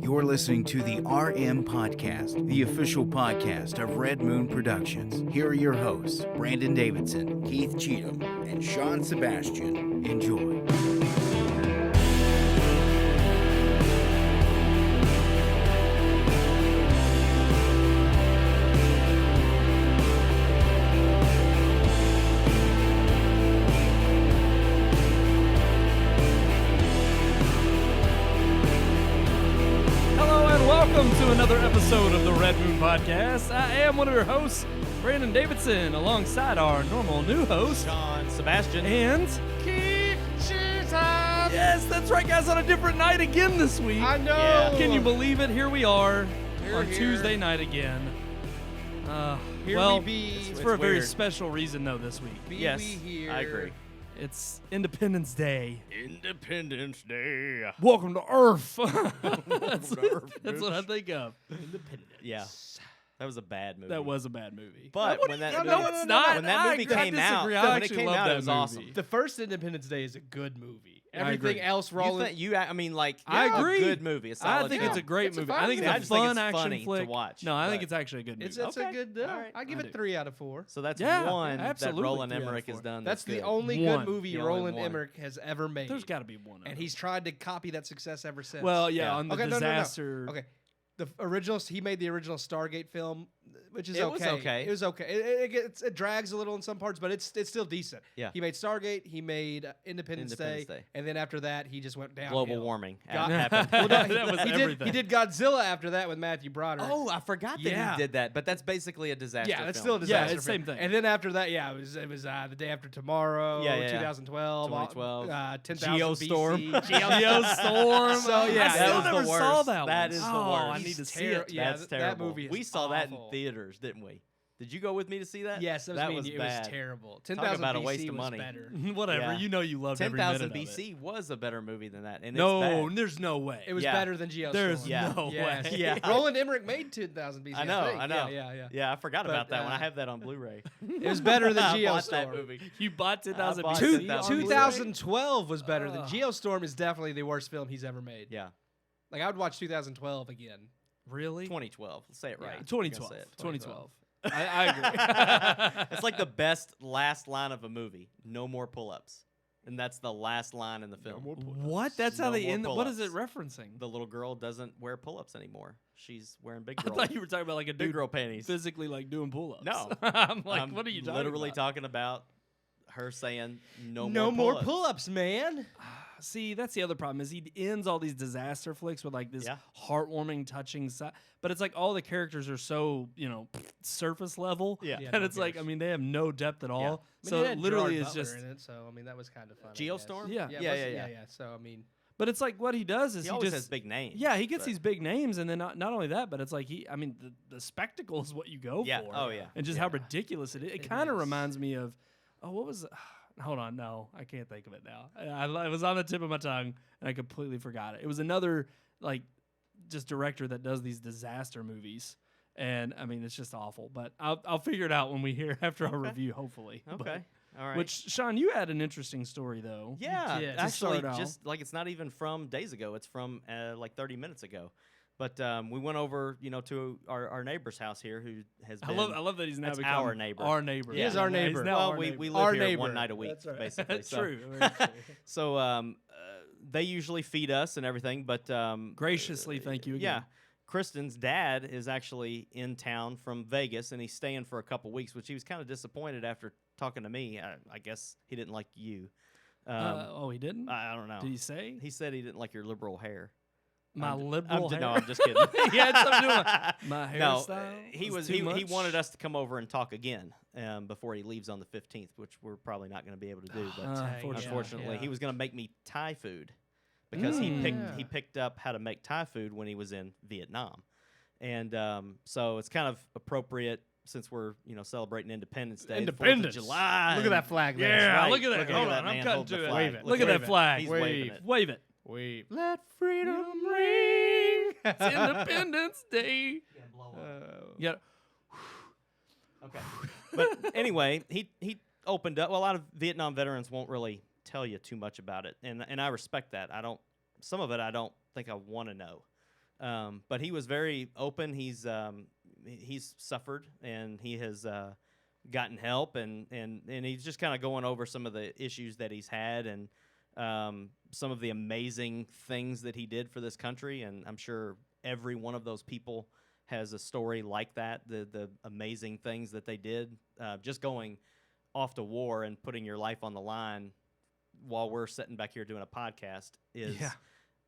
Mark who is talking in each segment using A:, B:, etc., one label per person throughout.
A: You're listening to the RMPodcast, the official podcast of Red Moon Productions. Here are your hosts, Brandon Davidson, Keith Cheatham, and Sean Sebastian. Enjoy.
B: Welcome to another episode of the Red Moon Podcast. I am one of your hosts, Brandon Davidson, alongside our normal new host,
C: Sean Sebastian,
B: and Keith Cheatham. Yes, that's right, guys. On a different night again this week.
C: I know.
B: Yeah. Can you believe it? Here we are on
C: here.
B: Tuesday night again.
C: Here
B: well,
C: we be.
B: it's
C: It's
B: for a very
C: weird.
B: special reason, though. This week,
C: Yes, I agree.
B: it's Independence Day.
C: Independence Day.
B: Welcome to Earth. That's
C: Earth,
B: what I think of.
C: Independence. Yeah, that was a bad movie.
B: That was a bad movie.
C: But when that
B: No, it's not.
C: when that movie came out,
B: I
C: when it
B: actually
C: came
B: love
C: out,
B: that
C: it was
B: movie.
C: awesome.
D: The first Independence Day is a good movie.
B: I agree.
D: Everything else, rolling.
C: I mean, like,
B: I
C: yeah,
B: agree.
C: A good movie. A solid
B: I think
C: film.
B: it's a great
D: It's a
B: movie.
D: fine
B: I think
D: movie.
C: I
B: it's a
C: just think
B: fun
C: it's
B: action
C: funny to
B: flick.
C: watch,
B: No, I think
C: but-
B: it's actually a good movie.
D: It's
C: Okay.
D: a good.
C: All right.
D: I give
C: I
D: it
C: do.
D: 3 out of 4.
C: So that's
B: Yeah,
C: one
B: absolutely,
C: that Roland
B: 3 out of
C: Emmerich
B: 4.
C: has done.
D: That's the
C: good.
D: only
B: One.
D: good movie
C: The only
D: Roland
C: one.
D: Emmerich has ever made.
B: There's got to be one.
D: and he's tried to copy that success ever since.
B: well, yeah,
C: Yeah.
B: on the
D: Okay, no.
B: disaster.
D: Okay, the original. He made the original Stargate film, which is
C: It was okay.
D: It was okay. It drags a little in some parts, but it's still decent.
C: Yeah.
D: He made Stargate. He made Independence
C: Independence
D: Day,
C: Day.
D: and then after that, he just went down.
C: Global warming
D: God-
C: happened.
D: Well, no,
B: That was
D: he
B: everything.
D: did Godzilla after that with Matthew Broderick.
C: Oh, I forgot that
D: Yeah.
C: he did that. But that's basically a disaster.
D: Yeah, that's
C: film.
D: still a disaster.
B: Yeah, it's
D: film.
B: same thing.
D: And then after that, yeah, it was The Day After Tomorrow,
C: Yeah, yeah, yeah.
D: 2012,
C: 2012.
D: 10,000
C: Geostorm.
D: BC.
B: Geostorm.
D: So, yeah,
B: I still
C: that was
B: never
C: the
B: saw
C: worst.
B: that one.
C: That is the
B: Oh, I
C: worst.
B: need to
D: He's
B: see it.
D: Yeah,
C: That's
D: that
C: terrible.
D: movie is
C: We saw that in
D: awful.
C: theaters, didn't we? Did you go with me to see that?
D: Yes, that was, me. It
C: bad.
D: was terrible.
C: Talk
D: 10,000
C: about a
D: BC
C: waste of
D: was
C: money.
D: better.
B: Whatever.
C: Yeah.
B: You know you loved every minute
C: 10,000
B: of it.
C: BC was a better movie than that. And
B: No,
C: it's bad.
B: there's no way.
D: It was
C: Yeah.
D: better than Geostorm.
B: There's
C: Yeah.
B: no
D: Yes.
B: way.
C: Yeah.
D: Roland Emmerich made 10,000 BC.
C: I know,
D: think.
C: I know.
D: Yeah.
C: Yeah, I forgot
D: But,
C: about that one. I
D: uh,
C: have that on Blu-ray.
D: It was better than
C: I bought that
D: Geostorm.
C: movie.
B: You bought 10,000
C: I bought
B: BC?
C: 10,000
B: on Blu-ray?
D: 2012 was better than
B: Ugh.
D: Geostorm. Is definitely the worst film he's ever made.
C: Yeah,
D: Like I would watch 2012 again.
B: Really?
C: 2012. Let's say it right.
D: Yeah.
B: 2012.
C: Say it.
B: 2012. I agree.
C: It's like the best last line of a movie. No more pull-ups. And that's the last line in the film.
B: What? That's how
C: No
B: they
C: more
B: end. What is it
C: pull-ups.
B: referencing?
C: The little girl doesn't wear pull-ups anymore. She's wearing big
B: I
C: girl.
B: thought you were talking about like a
C: big
B: dude
C: girl panties.
B: physically like doing pull-ups.
C: No.
B: I'm like,
C: I'm
B: what are you talking
C: literally
B: about?
C: talking about her saying no
D: more
C: pull-ups.
D: pull-ups, man.
B: See, that's the other problem is he ends all these disaster flicks with like this
C: Yeah.
B: heartwarming, touching side. But it's like all the characters are so, surface level.
C: Yeah.
D: Yeah,
B: And
D: no
B: it's like,
D: cares.
B: I mean, they have no depth at all.
D: I mean,
B: So
D: it
B: it
D: had
B: literally
D: Gerard
B: is
D: Butler
B: just.
D: in it, so I mean that was kind of fun. I
C: Geostorm?
D: guess.
B: Yeah.
C: Yeah.
D: Yeah. So I mean,
B: But it's like what he does is
C: He
B: he
C: always
B: just
C: has big names.
B: Yeah, he gets
C: but-
B: these big names, and then not only that, but it's like the spectacle is what you go
C: Yeah.
B: for.
C: Oh, yeah.
B: And just how ridiculous it is. It
D: It
B: kind of
D: is.
B: reminds me of, what was? Hold on, no, I can't think of it now. It was on the tip of my tongue, and I completely forgot it. It was another like just director that does these disaster movies, and I mean it's just awful. But I'll figure it out when we hear after our review, hopefully. But-
C: Okay. All right.
B: Which Sean, you had an interesting story though.
C: Yeah,
D: did.
B: To
C: actually,
B: start out.
C: just like it's not even from days ago. It's from like 30 minutes ago. But we went over, to our neighbor's house here, who has been.
B: I love that he's now
C: That's
B: become
C: our neighbor.
B: Our neighbor.
D: He is our
B: He's
D: neighbor.
B: now
C: Well,
B: our
C: we
B: neighbor.
C: live
D: Our
C: here
D: neighbor.
C: one night a week,
B: That's right.
C: basically.
B: That's
C: so.
B: true. Very true.
C: So they usually feed us and everything, but
B: Graciously, thank you again.
C: Yeah, Kristen's dad is actually in town from Vegas, and he's staying for a couple weeks, which he was kind of disappointed after talking to me. I guess he didn't like you.
B: He didn't?
C: I don't know.
B: Did he say?
C: He said he didn't like your liberal hair.
B: My
C: I'm-
B: liberal hair?
C: No, I'm just kidding.
B: He had something to do with my
C: No,
B: hairstyle?
C: he
B: too
C: he
B: much?
C: wanted us to come over and talk again before he leaves on the 15th, which we're probably not going to be able to do. But unfortunately, he was going to make me Thai food because he picked up how to make Thai food when he was in Vietnam, and so it's kind of appropriate since we're celebrating Independence Day, the 4th of July.
D: look at that flag there.
B: Yeah,
C: Right.
B: look at that.
C: Look
B: Hold
C: at
B: on,
C: that
B: I'm
C: man
B: cutting
C: holding
B: to
C: the
B: it.
C: flag.
D: Wave it.
B: Look at that flag.
C: He's waving it.
B: Wave it.
D: Wait.
B: Let freedom ring. It's Independence Day. Yeah.
C: Okay. But anyway, he opened up. Well, a lot of Vietnam veterans won't really tell you too much about it, and I respect that. Some of it I don't think I want to know. But he was very open. He's suffered, and he has gotten help, and he's just kind of going over some of the issues that he's had, and some of the amazing things that he did for this country. And I'm sure every one of those people has a story like that. The amazing things that they did, just going off to war and putting your life on the line while we're sitting back here doing a podcast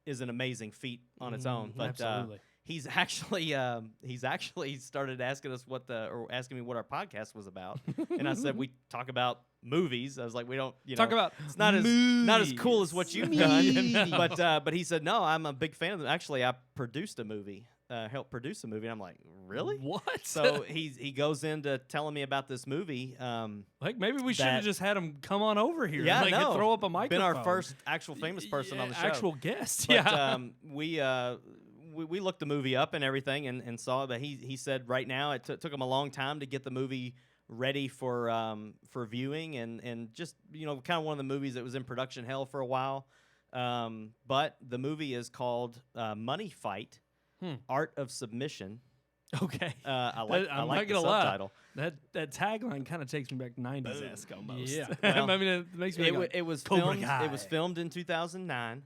C: is an amazing feat on its own. But
B: absolutely.
C: He's actually started asking me what our podcast was but and I said we talk about movies. I was like, we don't
B: talk about
C: it's not as cool as what you've done. But he said, no, I'm a big fan of them. Actually, I produced a movie. Helped produce a movie. I'm like, really?
B: What?
C: So he goes into telling me about this movie.
B: Like maybe we should have just had him come on over here.
C: Yeah,
B: and, throw up a microphone.
C: Been our first actual famous person on the show.
B: Actual guest.
C: But, we looked the movie up and everything and saw that he said right now it took him a long time to get the movie ready for viewing and just kind of one of the movies that was in production hell for a while. But the movie is called Money Fight. Art of Submission.
B: Okay.
C: I like the subtitle.
B: That tagline kind of takes me back 90s-esque almost.
C: Yeah. Well,
B: I mean, it makes me
C: it was filmed in 2009.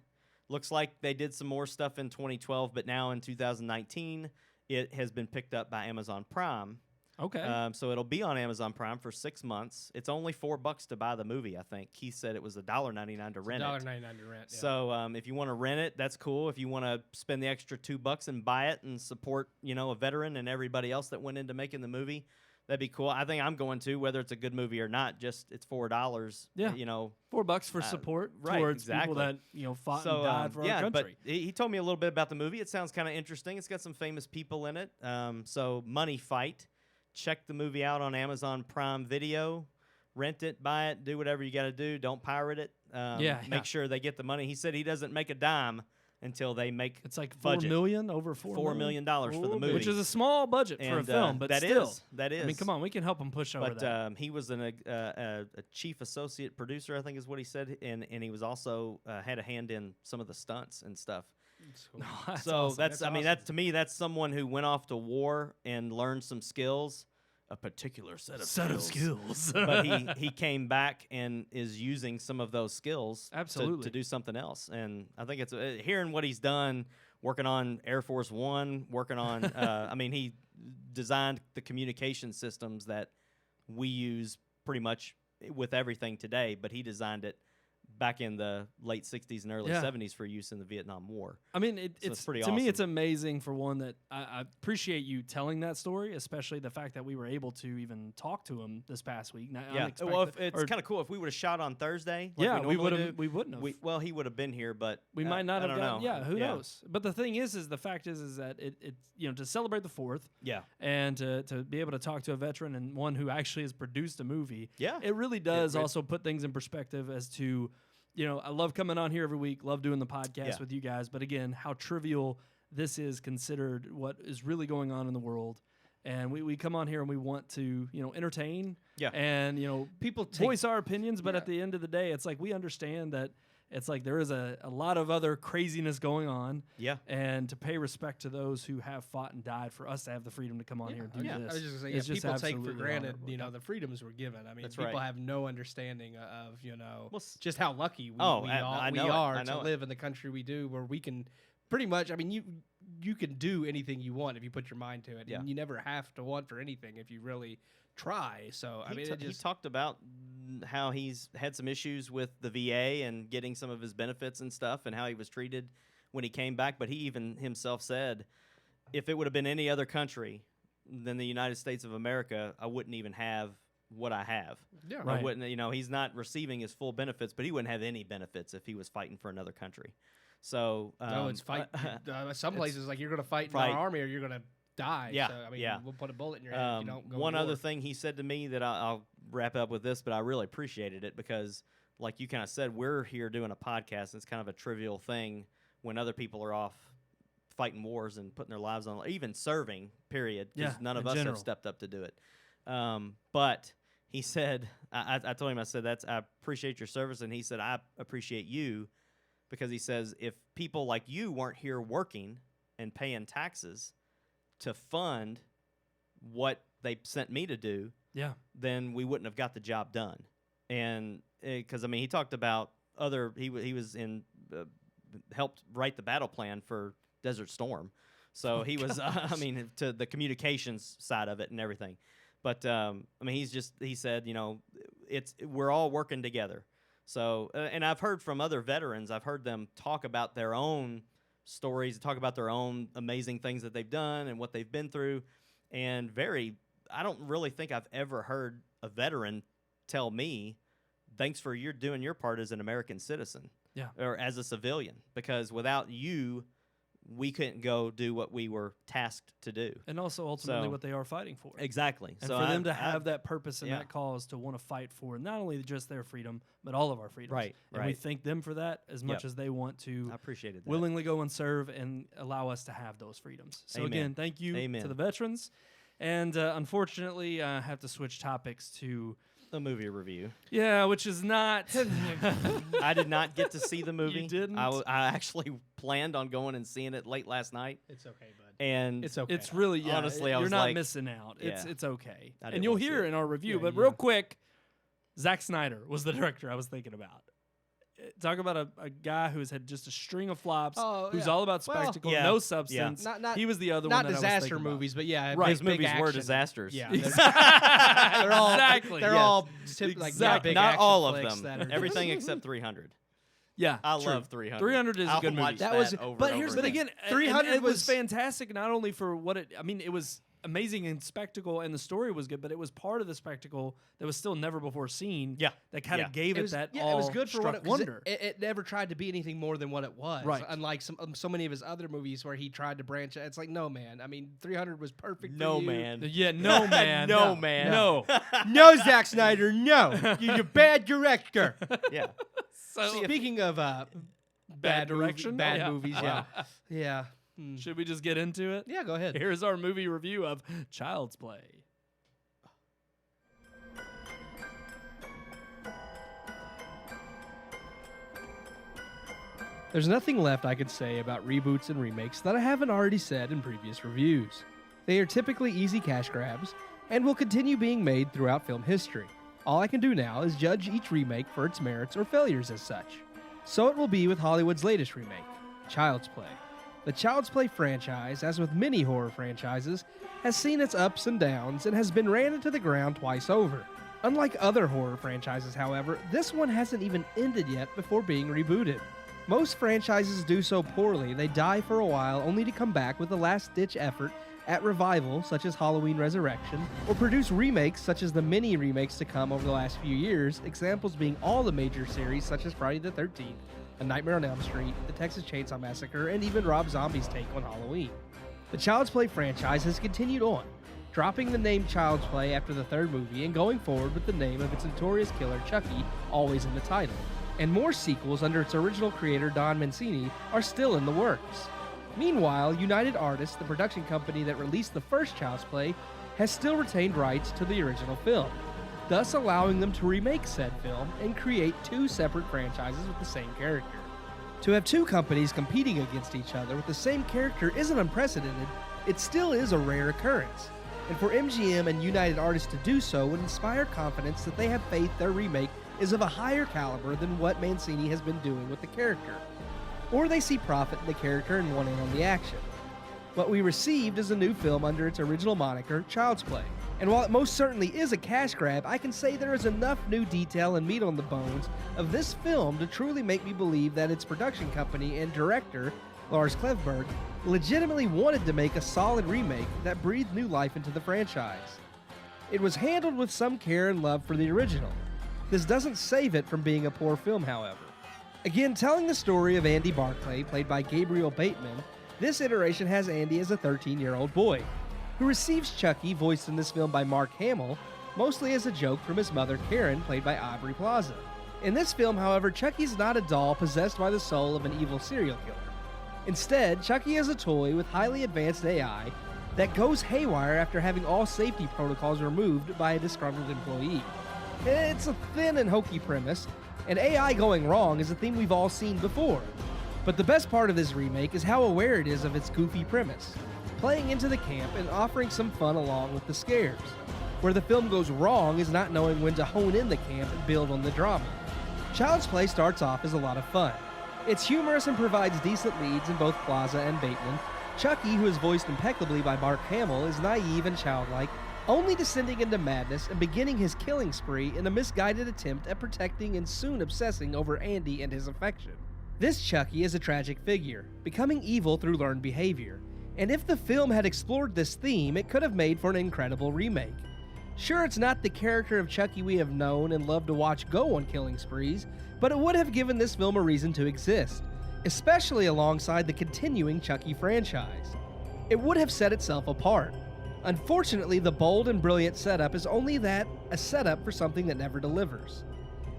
C: Looks like they did some more stuff in 2012, but now in 2019, it has been picked up by Amazon Prime.
B: Okay.
C: So it'll be on Amazon Prime for 6 months. It's only $4 to buy the movie, I think. Keith said it was $1.99 to rent it.
D: $1.99 to rent, yeah.
C: So if you want to rent it, that's cool. If you want to spend the extra $2 and buy it and support, a veteran and everybody else that went into making the movie, that'd be cool. I think I'm going to, whether it's a good movie or not. Just it's $4.
B: Yeah. $4 for support towards people that fought and died for our country.
C: But he told me a little bit about the movie. It sounds kind of interesting. It's got some famous people in it. So Money Fight. Check the movie out on Amazon Prime Video. Rent it, buy it, do whatever you got to do. Don't pirate it. Make sure they get the money. He said he doesn't make a dime until they make
B: it's like
C: budget.
B: over
C: $4 million for the movie,
B: which is a small budget for a film, but
C: that
B: still,
C: is.
B: I mean, come on, we can help him push over that.
C: He was a chief associate producer, I think is what he said, and he was also had a hand in some of the stunts and stuff.
B: No,
C: that's awesome. That's to me, that's someone who went off to war and learned some skills, a particular set of skills. But he came back and is using some of those skills to do something else. And I think it's hearing what he's done, working on Air Force One, working on. He designed the communication systems that we use pretty much with everything today, but he designed it back in the late 60s and early 70s for use in the Vietnam War.
B: I mean, it's pretty awesome. To me, it's amazing for one that I appreciate you telling that story, especially the fact that we were able to even talk to him this past week.
C: Well, it's kind of cool. If we would have shot on Thursday,
B: we wouldn't have.
C: He would have been here, but
B: we might not have
C: gotten.
B: Yeah, who knows? But the thing is the fact is that it to celebrate the 4th, and to be able to talk to a veteran and one who actually has produced a movie, it really does also put things in perspective as to. I love coming on here every week, love doing the podcast with you guys. But again, how trivial this is considered what is really going on in the world. And we come on here and we want to, entertain and, people voice our opinions. But at the end of the day, it's like we understand that it's like there is a lot of other craziness going on. Yeah. And to pay respect to those who have fought and died for us to have the freedom to come on here and do this.
D: I was just going to say, people take for granted, the freedoms we're given. I mean, people have no understanding of, just how lucky we are to live in the country we do, where we can pretty much, you can do anything you want if you put your mind to it. Yeah. And you never have to want for anything if you really try. So,
C: he talked about how he's had some issues with the VA and getting some of his benefits and stuff and how he was treated when he came back. But he even himself said, if it would have been any other country than the United States of America, I wouldn't even have what I have. Yeah, right. I wouldn't, he's not receiving his full benefits, but he wouldn't have any benefits if he was fighting for another country. So,
D: it's fight. Some places like you're going to fight in our army or you're going to die. Yeah, so, we'll put a bullet in your head if you don't go
C: One other thing he said to me that I'll wrap up with this, but I really appreciated it because, like you kind of said, we're here doing a podcast. And it's kind of a trivial thing when other people are off fighting wars and putting their lives on, even serving, period, because none of us have stepped up to do it. But he said, I told him, I said, I appreciate your service. And he said, I appreciate you, because he says, if people like you weren't here working and paying taxes to fund what they sent me to do, then we wouldn't have got the job done. And because, I mean, he talked about he was in, helped write the battle plan for Desert Storm. So he was, I mean, to the communications side of it and everything. But, I mean, he said, you know, we're all working together. So, and I've heard from other veterans, I've heard them talk about their own stories, talk about their own amazing things that they've done and what they've been through. And I don't really think I've ever heard a veteran tell me, thanks for doing your part as an American citizen.
B: Yeah.
C: Or as a civilian, because without you, we couldn't go do what we were tasked to do.
B: And also ultimately what they are fighting for.
C: Exactly.
B: And so for them to have that purpose and that cause to want to fight for not only just their freedom, but all of our freedoms.
C: Right.
B: And we thank them for that as much as they want to
C: that.
B: willingly go and serve and allow us to have those freedoms. So again, thank you to the veterans. And unfortunately, I have to switch topics to
C: a movie review.
B: Yeah, which is not.
C: I did not get to see the movie.
B: You didn't?
C: I actually planned on going and seeing it late last night.
D: It's okay, bud.
C: And
D: it's okay.
B: It's really,
C: honestly,
B: you're not missing out. It's okay. And you'll hear in our review.
D: Yeah,
B: but real quick, Zack Snyder was the director I was thinking about. Talk about a guy who's had just a string of flops, who's all about spectacle, no substance.
D: He
B: was the other
D: one.
B: Not
D: disaster movies, but
C: his movies were disasters.
D: Yeah,
B: they're all
D: exactly. They're all like big
C: not all of
D: them.
C: Everything except 300.
B: Yeah,
C: I love 300.
B: 300 is a good movie.
C: That was,
B: but here's the thing.
D: 300
B: was fantastic, not only for what it. I mean, it was amazing in spectacle, and the story was good, but it was part of the spectacle that was still never before seen.
C: Yeah,
B: that kind of gave it that.
D: It was good for what
B: wonder.
D: It never tried to be anything more than what it was.
B: Right.
D: Unlike so many of his other movies where he tried to branch out. It's like, no, man. I mean, 300 was perfect.
C: No,
D: for you.
C: man.
B: Yeah, no, man.
C: No, man.
B: No.
D: No, Zack Snyder. No, you're a bad director.
C: Yeah.
D: So speaking of
B: bad direction,
D: bad movies. Yeah. Yeah.
B: Should we just get into it?
D: Yeah, go ahead.
B: Here's our movie review of Child's Play.
D: There's nothing left I could say about reboots and remakes that I haven't already said in previous reviews. They are typically easy cash grabs and will continue being made throughout film history. All I can do now is judge each remake for its merits or failures as such. So it will be with Hollywood's latest remake, Child's Play. The Child's Play franchise, as with many horror franchises, has seen its ups and downs and has been ran into the ground twice over. Unlike other horror franchises, however, this one hasn't even ended yet before being rebooted. Most franchises do so poorly, they die for a while only to come back with a last-ditch effort at revival, such as Halloween Resurrection, or produce remakes such as the many remakes to come over the last few years, examples being all the major series such as Friday the 13th, A Nightmare on Elm Street, The Texas Chainsaw Massacre, and even Rob Zombie's take on Halloween. The Child's Play franchise has continued on, dropping the name Child's Play after the third movie and going forward with the name of its notorious killer Chucky always in the title. And more sequels under its original creator Don Mancini are still in the works. Meanwhile, United Artists, the production company that released the first Child's Play, has still retained rights to the original film, thus allowing them to remake said film and create two separate franchises with the same character. To have two companies competing against each other with the same character isn't unprecedented, it still is a rare occurrence. And for MGM and United Artists to do so would inspire confidence that they have faith their remake is of a higher caliber than what Mancini has been doing with the character. Or they see profit in the character and want in on the action. What we received is a new film under its original moniker, Child's Play. And while it most certainly is a cash grab, I can say there is enough new detail and meat on the bones of this film to truly make me believe that its production company and director, Lars Klevberg, legitimately wanted to make a solid remake that breathed new life into the franchise. It was handled with some care and love for the original. This doesn't save it from being a poor film, however. Again, telling the story of Andy Barclay, played by Gabriel Bateman, this iteration has Andy as a 13-year-old boy, who receives Chucky, voiced in this film by Mark Hamill, mostly as a joke from his mother Karen, played by Aubrey Plaza. In this film, however, Chucky's not a doll possessed by the soul of an evil serial killer. Instead, Chucky is a toy with highly advanced AI, that goes haywire after having all safety protocols removed by a disgruntled employee. It's a thin and hokey premise, and AI going wrong is a theme we've all seen before. But the best part of this remake is how aware it is of its goofy premise, playing into the camp and offering some fun along with the scares. Where the film goes wrong is not knowing when to hone in the camp and build on the drama. Child's Play starts off as a lot of fun. It's humorous and provides decent leads in both Plaza and Bateman. Chucky, who is voiced impeccably by Mark Hamill, is naive and childlike, only descending into madness and beginning his killing spree in a misguided attempt at protecting and soon obsessing over Andy and his affection. This Chucky is a tragic figure, becoming evil through learned behavior, and if the film had explored this theme, it could have made for an incredible remake. Sure, it's not the character of Chucky we have known and loved to watch go on killing sprees, but it would have given this film a reason to exist, especially alongside the continuing Chucky franchise. It would have set itself apart. Unfortunately, the bold and brilliant setup is only that, a setup for something that never delivers.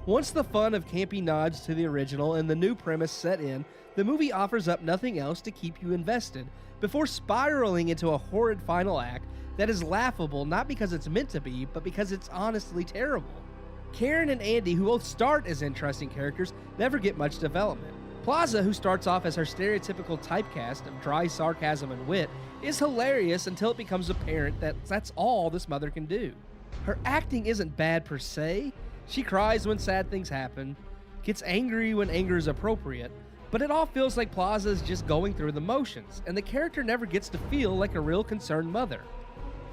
D: Once the fun of campy nods to the original and the new premise set in, the movie offers up nothing else to keep you invested, before spiraling into a horrid final act that is laughable not because it's meant to be, but because it's honestly terrible. Karen and Andy, who both start as interesting characters, never get much development. Plaza, who starts off as her stereotypical typecast of dry sarcasm and wit, is hilarious until it becomes apparent that that's all this mother can do. Her acting isn't bad per se. She cries when sad things happen, gets angry when anger is appropriate, but it all feels like Plaza is just going through the motions, and the character never gets to feel like a real concerned mother.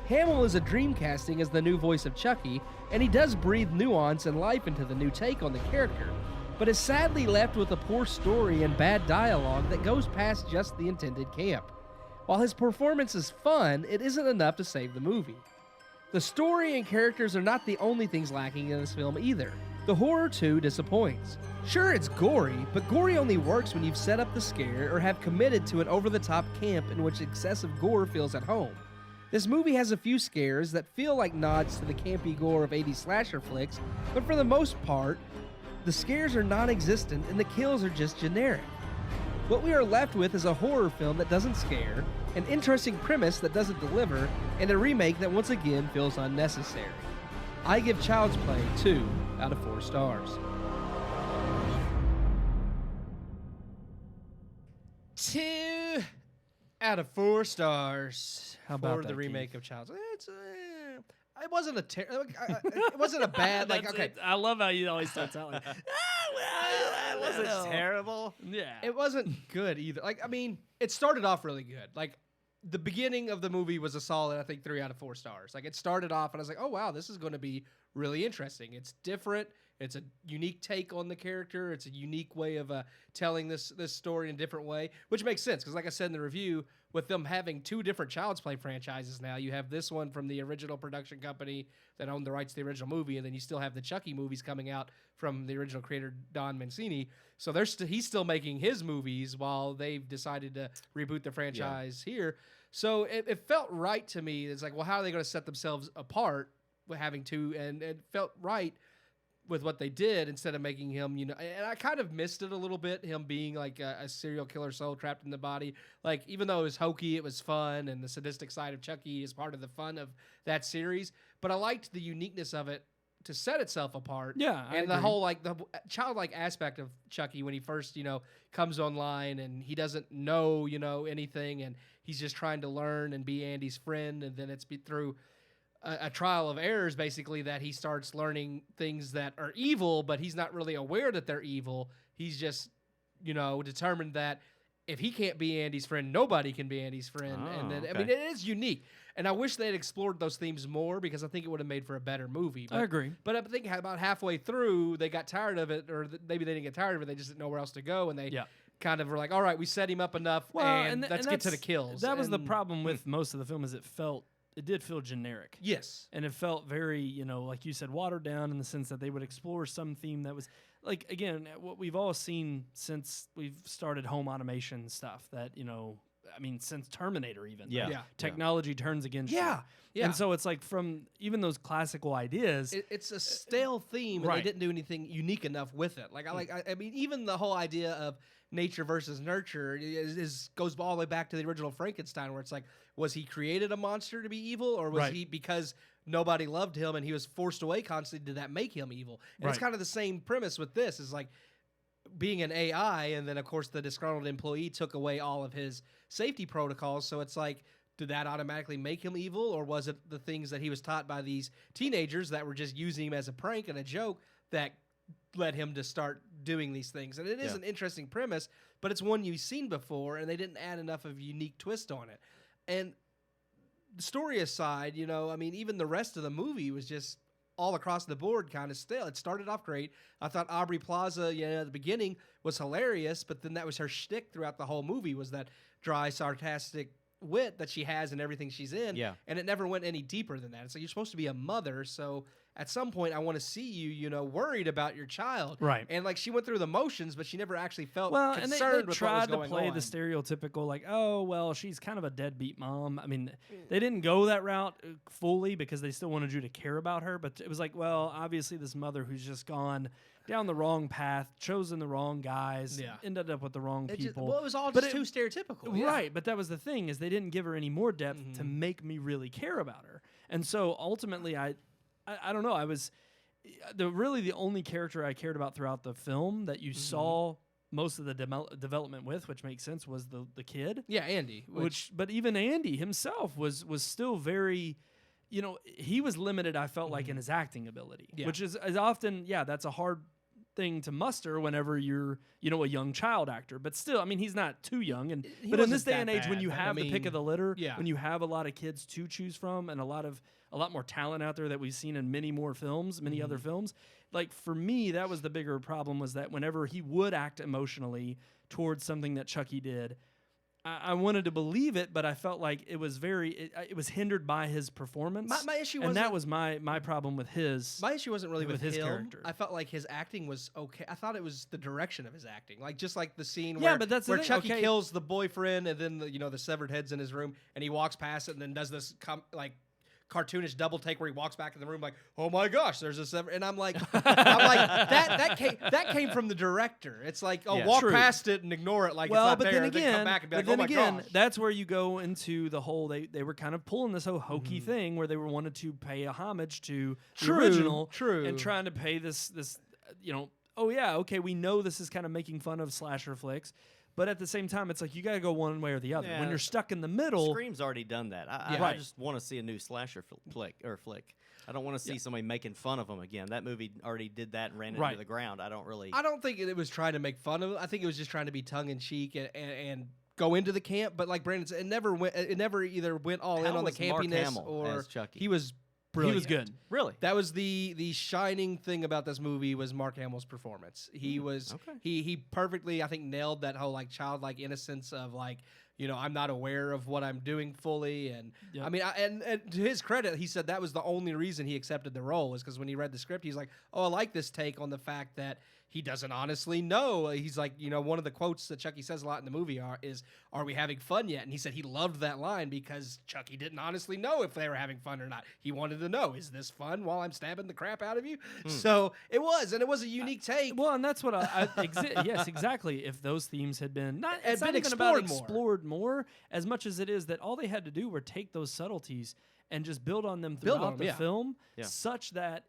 D: Hamill is a dream casting as the new voice of Chucky, and he does breathe nuance and life into the new take on the character, but is sadly left with a poor story and bad dialogue that goes past just the intended camp. While his performance is fun, it isn't enough to save the movie. The story and characters are not the only things lacking in this film either. The horror too disappoints. Sure, it's gory, but gory only works when you've set up the scare or have committed to an over-the-top camp in which excessive gore feels at home. This movie has a few scares that feel like nods to the campy gore of 80s slasher flicks, but for the most part, the scares are non-existent and the kills are just generic. What we are left with is a horror film that doesn't scare, an interesting premise that doesn't deliver, and a remake that once again feels unnecessary. I give Child's Play 2 out of 4 stars. 2 out of 4 stars.
B: How about
D: for the remake
B: Keith?
D: Of Child's Play? It wasn't it wasn't a bad okay.
B: I love how you always start telling.
C: It wasn't terrible.
B: Yeah,
D: it wasn't good either. It started off really good. The beginning of the movie was a solid, I think, 3 out of 4 stars. It started off, and I was like, oh wow, this is going to be really interesting. It's different. It's a unique take on the character. It's a unique way of telling this story in a different way, which makes sense because, like I said in the review, with them having 2 different Child's Play franchises now, you have this one from the original production company that owned the rights to the original movie, and then you still have the Chucky movies coming out from the original creator Don Mancini. So he's still making his movies while they've decided to reboot the franchise here. So it felt right to me. It's like, well, how are they going to set themselves apart with having 2? And it felt right with what they did instead of making him, and I kind of missed it a little bit, him being like a serial killer soul trapped in the body. Even though it was hokey, it was fun, and the sadistic side of Chucky is part of the fun of that series. But I liked the uniqueness of it to set itself apart.
B: Yeah, I agree.
D: The whole the childlike aspect of Chucky when he first, comes online and he doesn't know, anything, and he's just trying to learn and be Andy's friend, and then it's through a trial of errors, basically, that he starts learning things that are evil, but he's not really aware that they're evil. He's just, determined that if he can't be Andy's friend, nobody can be Andy's friend.
C: Oh,
D: and then,
C: okay.
D: I mean, it is unique. And I wish they had explored those themes more because I think it would have made for a better movie. But,
B: I agree.
D: But I think about halfway through, they got tired of it, or maybe they didn't get tired of it. They just didn't know where else to go. And they kind of were like, all right, we set him up enough, let's get to the kills.
B: That was the problem with most of the film is it did feel generic.
D: Yes.
B: And it felt very, like you said, watered down in the sense that they would explore some theme that was, again, what we've all seen since we've started home automation stuff, that, I mean, since Terminator even.
C: Yeah.
B: Right?
C: Yeah.
B: Technology turns against you.
D: Yeah.
B: And so it's like from even those classical ideas.
D: It's a stale theme, and they didn't do anything unique enough with it. Like I mean, even the whole idea of nature versus nurture goes all the way back to the original Frankenstein, where it's like, was he created a monster to be evil, or was he because nobody loved him and he was forced away constantly? Did that make him evil? And it's kind of the same premise with this. Is like being an AI, and then of course the disgruntled employee took away all of his safety protocols. So it's like, did that automatically make him evil, or was it the things that he was taught by these teenagers that were just using him as a prank and a joke that led him to start doing these things? And it is an interesting premise, but it's one you've seen before, and they didn't add enough of a unique twist on it. And the story aside, you know, I mean, even the rest of the movie was just all across the board kind of stale. It started off great. I thought Aubrey Plaza, you know, at the beginning was hilarious, but then that was her shtick throughout the whole movie, was that dry, sarcastic wit that she has in everything she's in.
C: Yeah. And
D: it never went any deeper than that. It's like, you're supposed to be a mother, so at some point I want to see you, you know, worried about your child.
B: Right.
D: And like, she went through the motions, but she never actually felt concerned
B: and they
D: with what was
B: tried
D: going
B: to play
D: on.
B: the stereotypical, like, oh, well, she's kind of a deadbeat mom. I mean, they didn't go that route fully because they still wanted you to care about her, but it was like, well, obviously this mother who's just gone down the wrong path, chosen the wrong guys, ended up with the wrong people.
D: It was all just too stereotypical.
B: Right, but that was the thing, is they didn't give her any more depth to make me really care about her. And so ultimately, I don't know, I was the only character I cared about throughout the film that you saw most of the development with, which makes sense, was the kid.
D: Yeah, Andy.
B: But even Andy himself was still very, you know, he was limited, I felt like, in his acting ability, which is often, that's a hard thing to muster whenever you're, you know, a young child actor. But still, I mean, he's not too young. But in this day and age, when you have the pick of the litter, when you have a lot of kids to choose from, and a lot more talent out there that we've seen in many other films, like, for me, that was the bigger problem, was that whenever he would act emotionally towards something that Chucky did, I wanted to believe it, but I felt like it was it was hindered by his performance.
D: My issue
B: wasn't, and that was my problem with his.
D: My issue wasn't really with his
B: character.
D: I felt like his acting was okay. I thought it was the direction of his acting, like just like the scene where Chucky kills the boyfriend, and then the severed head's in his room, and he walks past it, and then does this cartoonish double take where he walks back in the room like, oh my gosh, there's a sever, and I'm like that came from the director. It's like, walk past it and ignore it like it's not there. Then come back and be like, oh my gosh.
B: That's where you go into the whole, they were kind of pulling this whole hokey thing where they wanted to pay a homage to the original, and trying to pay this you know, we know this is kind of making fun of slasher flicks. But at the same time, it's like, you got to go one way or the other. When you're stuck in the middle,
C: Scream's already done that. I just want to see a new slasher flick. I don't want to see somebody making fun of them again. That movie already did that and ran it into the ground. I don't
D: think it was trying to make fun of it. I think it was just trying to be tongue in cheek and go into the camp. But like Brandon said, it never either went all in on the campiness or
C: Chucky?
D: He was brilliant.
B: He was good.
C: Really?
D: That was the shining thing about this movie, was Mark Hamill's performance. He was he perfectly, I think, nailed that whole like childlike innocence of like, you know, I'm not aware of what I'm doing fully. And I mean, and to his credit, he said that was the only reason he accepted the role, is because when he read the script, he's like, oh, I like this take on the fact that he doesn't honestly know. He's like, you know, one of the quotes that Chucky says a lot in the movie is, are we having fun yet? And he said he loved that line because Chucky didn't honestly know if they were having fun or not. He wanted to know, is this fun while I'm stabbing the crap out of you? So it was a unique take.
B: Well, and that's what yes, exactly. If those themes had been it's not even explored more as much as it is that all they had to do were take those subtleties and just build on them throughout the film, such that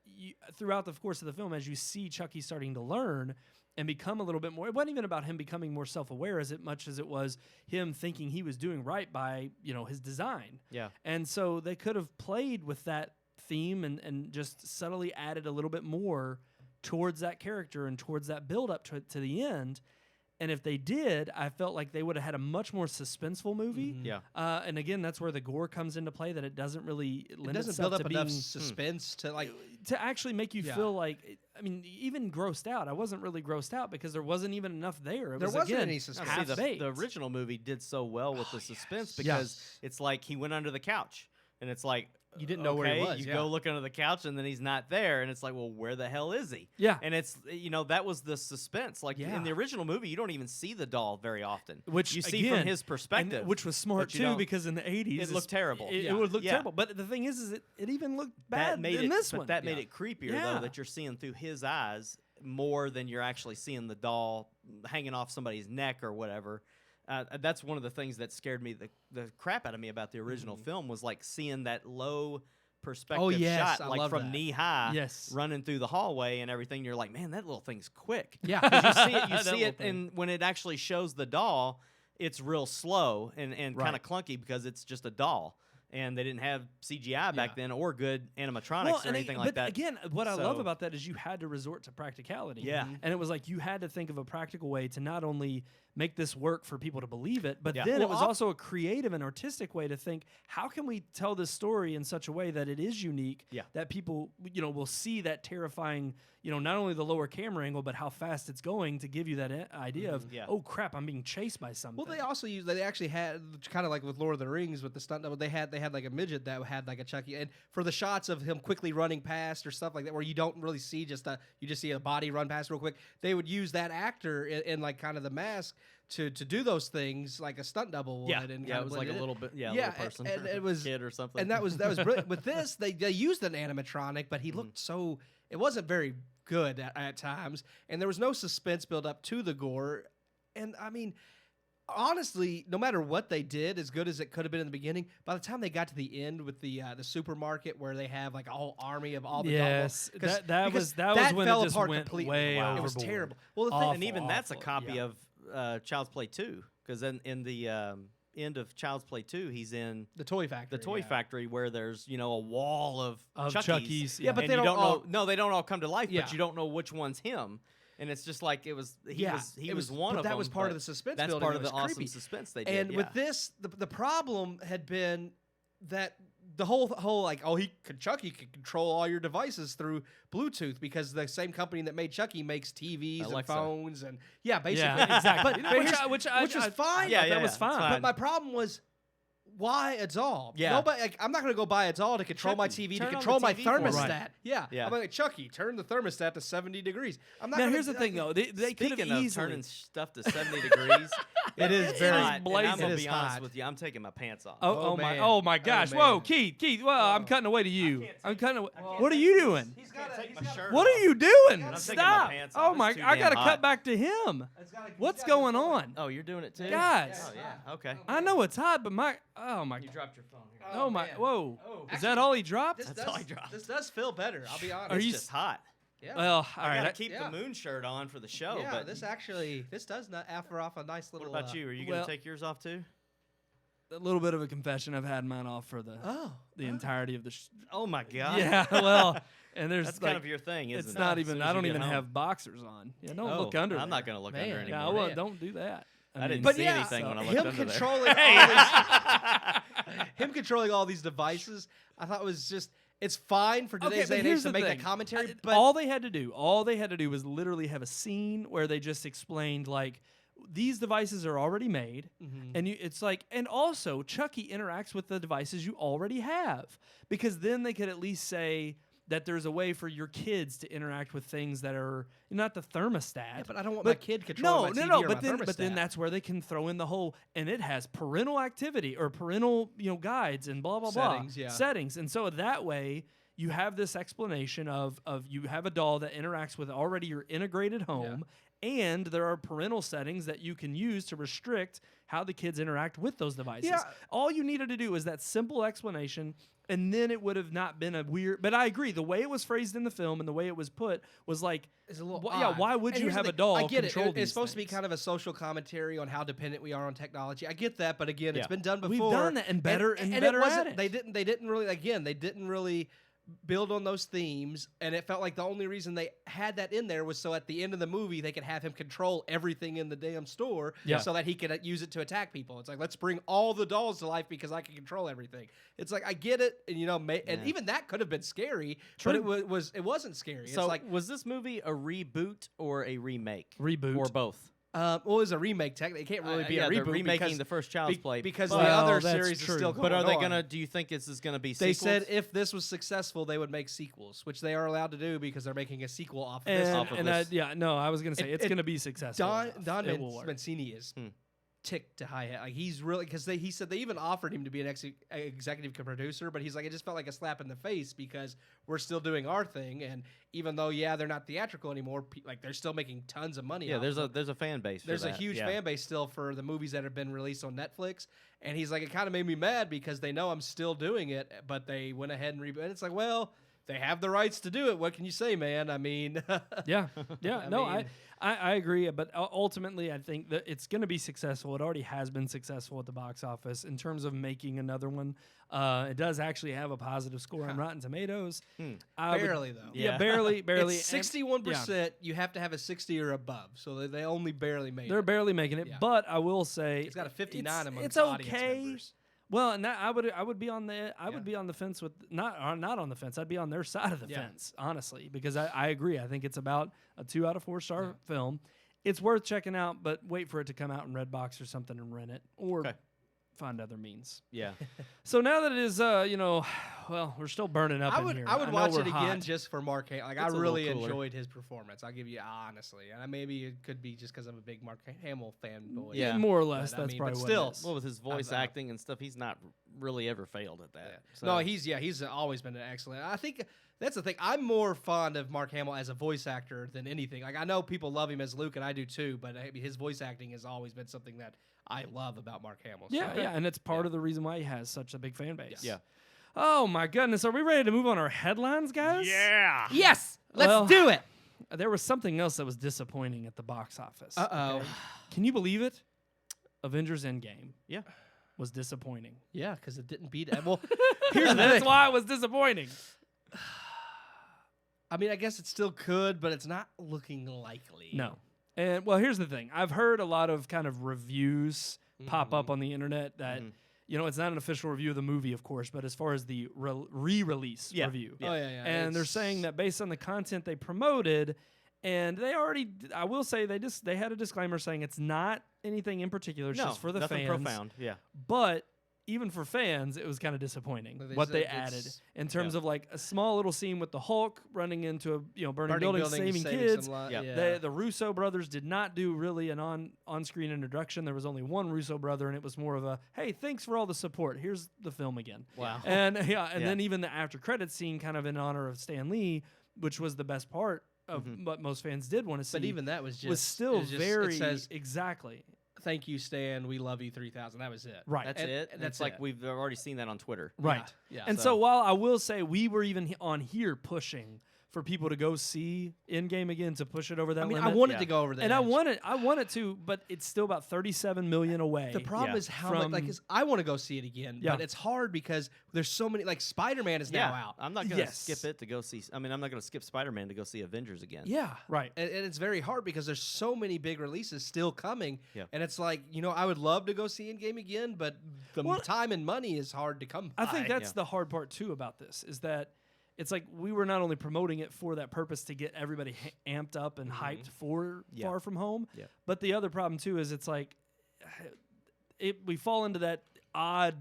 B: throughout the course of the film, as you see Chucky starting to learn and become a little bit more, it wasn't even about him becoming more self-aware as much as it was him thinking he was doing right by, you know, his design.
C: Yeah.
B: And so they could have played with that theme and just subtly added a little bit more towards that character and towards that build-up to the end. And if they did, I felt like they would have had a much more suspenseful movie.
C: Yeah.
B: And again, that's where the gore comes into play, that it doesn't really lend itself
D: build up
B: to
D: enough suspense to like
B: to actually make you feel like, I mean, even grossed out. I wasn't really grossed out because there wasn't even enough there.
D: There wasn't any suspense.
C: The original movie did so well with the suspense because it's like he went under the couch. And it's like,
D: you didn't know where he was.
C: You go look under the couch, and then he's not there, and it's like, well, where the hell is he?
B: Yeah.
C: And it's, that was the suspense. Like, in the original movie, you don't even see the doll very often.
B: Which,
C: you see from his perspective.
B: Which was smart, too, because in the 80s...
C: It looked terrible.
B: It would look terrible. But the thing is it even looked bad in this one.
C: But that made it creepier, though, that you're seeing through his eyes more than you're actually seeing the doll hanging off somebody's neck or whatever. That's one of the things that scared me the crap out of me about the original film was like seeing that low perspective shot, like from knee high, running through the hallway and everything. You're like, man, that little thing's quick.
D: Yeah,
C: you see it, and when it actually shows the doll, it's real slow and kind of clunky because it's just a doll. And they didn't have CGI back then or good animatronics or anything like that.
B: But again, what I love about that is you had to resort to practicality.
C: Yeah.
B: And it was like you had to think of a practical way to not only make this work for people to believe it, but then it was also a creative and artistic way to think, how can we tell this story in such a way that it is unique, that people, will see that terrifying, not only the lower camera angle, but how fast it's going to give you that idea of, oh crap, I'm being chased by something.
D: Well, they actually had, kind of like with Lord of the Rings with the stunt double, they had like a midget that had like a Chucky, and for the shots of him quickly running past or stuff like that, where you don't really see you just see a body run past real quick, they would use that actor in like kind of the mask to do those things like a stunt double would. And
C: it was like a little bit, little person,
D: and it was
C: kid or something.
D: And that was brilliant. With this, they used an animatronic, but he looked so, it wasn't very good at times, and there was no suspense build up to the gore. And I mean, honestly, no matter what they did, as good as it could have been in the beginning, by the time they got to the end with the supermarket where they have like a whole army of all the
B: dolls, that was when it just went way overboard.
D: It was terrible. Well,
C: and even that's a copy of Child's Play 2, because in the end of Child's Play 2, he's in
D: the toy factory.
C: The toy factory where there's a wall of
B: Chuckies.
C: Yeah, but they don't all, no, they don't all come to life. But you don't know which one's him. And it's just like he was one of them.
D: That was part of the suspense.
C: That's
D: building.
C: part of the awesome suspense they did.
D: And with this, the problem had been that the whole like, Chucky could control all your devices through Bluetooth, because the same company that made Chucky makes TVs
C: Alexa.
D: and phones and basically
B: exactly.
D: which was fine.
B: That was fine.
D: But my problem was, why a doll?
C: Yeah.
D: Nobody, I'm not going to go buy a doll to control my TV, to control my thermostat.
B: Right.
D: Yeah. I'm like, Chucky, turn the thermostat to 70 degrees. I'm not.
B: Now, here's the thing, though. They could have easily
C: turning stuff to 70 degrees.
D: It is very hot.
C: I'm going to be honest with you. I'm taking my pants off.
B: Oh my gosh. Whoa, Keith. Well, I'm cutting away to you. I'm cutting away. What are you doing? What are you doing? Stop. Oh my! I got to cut back to him. What's going on?
C: Oh, you're doing it too,
B: guys.
C: Oh yeah. Okay.
B: I know it's hot, but
C: You dropped your phone here.
B: Oh my! Whoa! Is that all he dropped?
C: That's all he dropped.
D: This does feel better. I'll be honest.
C: It's just hot.
D: Yeah.
B: Well, all right.
C: I gotta keep the moon shirt on for the show.
D: Yeah,
C: but
D: this does not offer off a nice little.
C: What about you? Are you gonna take yours off too?
B: A little bit of a confession. I've had mine off for the entirety of the.
C: Oh my god.
B: Yeah. Well, and there's
C: that's kind of your thing, isn't it?
B: It's not even. I don't even have boxers on. Yeah. Don't look under.
C: I'm not gonna look under anymore.
B: Well, don't do that.
C: I didn't see anything when I looked under
D: him controlling all these devices, I thought was just. It's fine for today's day and age to make that commentary, but
B: all they had to do was literally have a scene where they just explained, like, these devices are already made, and it's like, and also Chucky interacts with the devices you already have, because then they could at least say that there's a way for your kids to interact with things that are not the thermostat.
D: Yeah, but I don't want my kid controlling my TV or my thermostat.
B: But then that's where they can throw in the whole, and it has parental activity or parental guides and blah blah settings, and so that way you have this explanation of you have a doll that interacts with already your integrated home. And there are parental settings that you can use to restrict how the kids interact with those devices. Yeah. All you needed to do is that simple explanation, and then it would have not been a weird. But I agree, the way it was phrased in the film and the way it was put was like,
D: it's a little
B: why would you have a doll?
D: I get
B: control
D: it. It's supposed to be kind of a social commentary on how dependent we are on technology. I get that, but again, it's been done before.
B: We've done that and better at it.
D: They didn't really build on those themes, and it felt like the only reason they had that in there was so at the end of the movie they could have him control everything in the damn store, so that he could use it to attack people. It's like, let's bring all the dolls to life because I can control everything. It's like, I get it, and and even that could have been scary, but it wasn't scary.
C: So
D: it's like,
C: was this movie a reboot or a remake?
B: Reboot.
C: Or both?
D: Well, it was a remake. Technically, it can't really be a reboot.
C: They're remaking the first Child's Play
D: because the other series
B: true.
D: is still going
C: on. But are they
D: on.
C: gonna? Do you think this is gonna be?
D: They
C: sequels?
D: said if this was successful, they would make sequels, which they are allowed to do because they're making a sequel off of this.
B: I was gonna say it's gonna be successful.
D: Don Mancini is ticked to high head. Like he's really because he said they even offered him to be an executive producer, but he's like, it just felt like a slap in the face because we're still doing our thing, and even though they're not theatrical anymore, like they're still making tons of money.
C: Yeah, there's a fan base.
D: There's a huge fan base still for the movies that have been released on Netflix, and he's like, it kind of made me mad because they know I'm still doing it, but they went ahead and reboot. And it's like, well, they have the rights to do it. What can you say, man? I mean,
B: I agree, but ultimately, I think that it's going to be successful. It already has been successful at the box office in terms of making another one. It does actually have a positive score on Rotten Tomatoes.
D: Barely, though.
B: Yeah, barely.
D: It's 61%. You have to have a 60 or above, so they only barely made it.
B: They're barely making it, but I will say
D: it's got a 59 among
B: it's
D: audience
B: okay.
D: members.
B: Well, and I would be on the fence with not on the fence. I'd be on their side of the fence, honestly, because I agree. I think it's about a 2 out of 4 star film. It's worth checking out, but wait for it to come out in Redbox or something and rent it, or find other means.
C: Yeah.
B: So now that it is, we're still burning up in here.
D: I would watch it again just for Mark Hamill. Like, I really
C: enjoyed
D: his performance. I'll give you honestly, and maybe it could be just because I'm a big Mark Hamill fanboy.
B: Yeah, more or less.
D: But,
B: that's probably
D: but
B: what
D: still,
B: it is.
C: Well, with his voice acting and stuff, he's not really ever failed at that.
D: Yeah.
C: So.
D: No, he's always been an excellent. I think that's the thing. I'm more fond of Mark Hamill as a voice actor than anything. Like, I know people love him as Luke, and I do too. But his voice acting has always been something that I love about Mark Hamill.
B: Yeah, and it's part of the reason why he has such a big fan base.
C: Yeah.
B: Oh my goodness, are we ready to move on our headlines, guys?
C: Yeah.
D: Yes. Let's do it.
B: There was something else that was disappointing at the box office.
D: Uh-oh.
B: Okay? Can you believe it? Avengers Endgame.
C: Yeah.
B: Was disappointing.
D: Yeah, because it didn't beat. Well, here's the thing.
B: That's why it was disappointing.
D: I mean, I guess it still could, but it's not looking likely.
B: No. And well, here's the thing. I've heard a lot of kind of reviews pop up on the internet that, it's not an official review of the movie, of course, but as far as the re-release review.
D: Yeah. Oh, yeah.
B: And they're saying that based on the content they promoted, and they already, I will say, they had a disclaimer saying it's not anything in particular, it's just for the
C: nothing
B: fans.
C: Profound. Yeah.
B: But even for fans, it was kind of disappointing what they added in terms of like a small little scene with the Hulk running into a burning building, saving kids. The Russo brothers did not do really an on-screen introduction. There was only one Russo brother, and it was more of a, hey, thanks for all the support. Here's the film again.
C: Wow.
B: And then even the after credits scene, kind of in honor of Stan Lee, which was the best part of what most fans did want to see.
D: But even that was
B: still very exactly.
D: Thank you, Stan. We love you, 3000. That was it.
B: Right.
C: That's it. That's like we've already seen that on Twitter.
B: Right.
D: Yeah.
B: And so while I will say we were even on here pushing for people to go see Endgame again to push it over that limit.
D: I wanted to go over that.
B: And I wanted to, but it's still about 37 million away.
D: The problem is how much, I want to go see it again, but it's hard because there's so many, Spider-Man is now out.
C: I'm not going to skip it to go see, I'm not going to skip Spider-Man to go see Avengers again.
D: Yeah.
B: Right.
D: And it's very hard because there's so many big releases still coming.
C: Yeah.
D: And it's like, I would love to go see Endgame again, but the time and money is hard to come by.
B: I think that's the hard part too about this is that it's like we were not only promoting it for that purpose to get everybody amped up and hyped for Far From Home, but the other problem too is it's like we fall into that odd,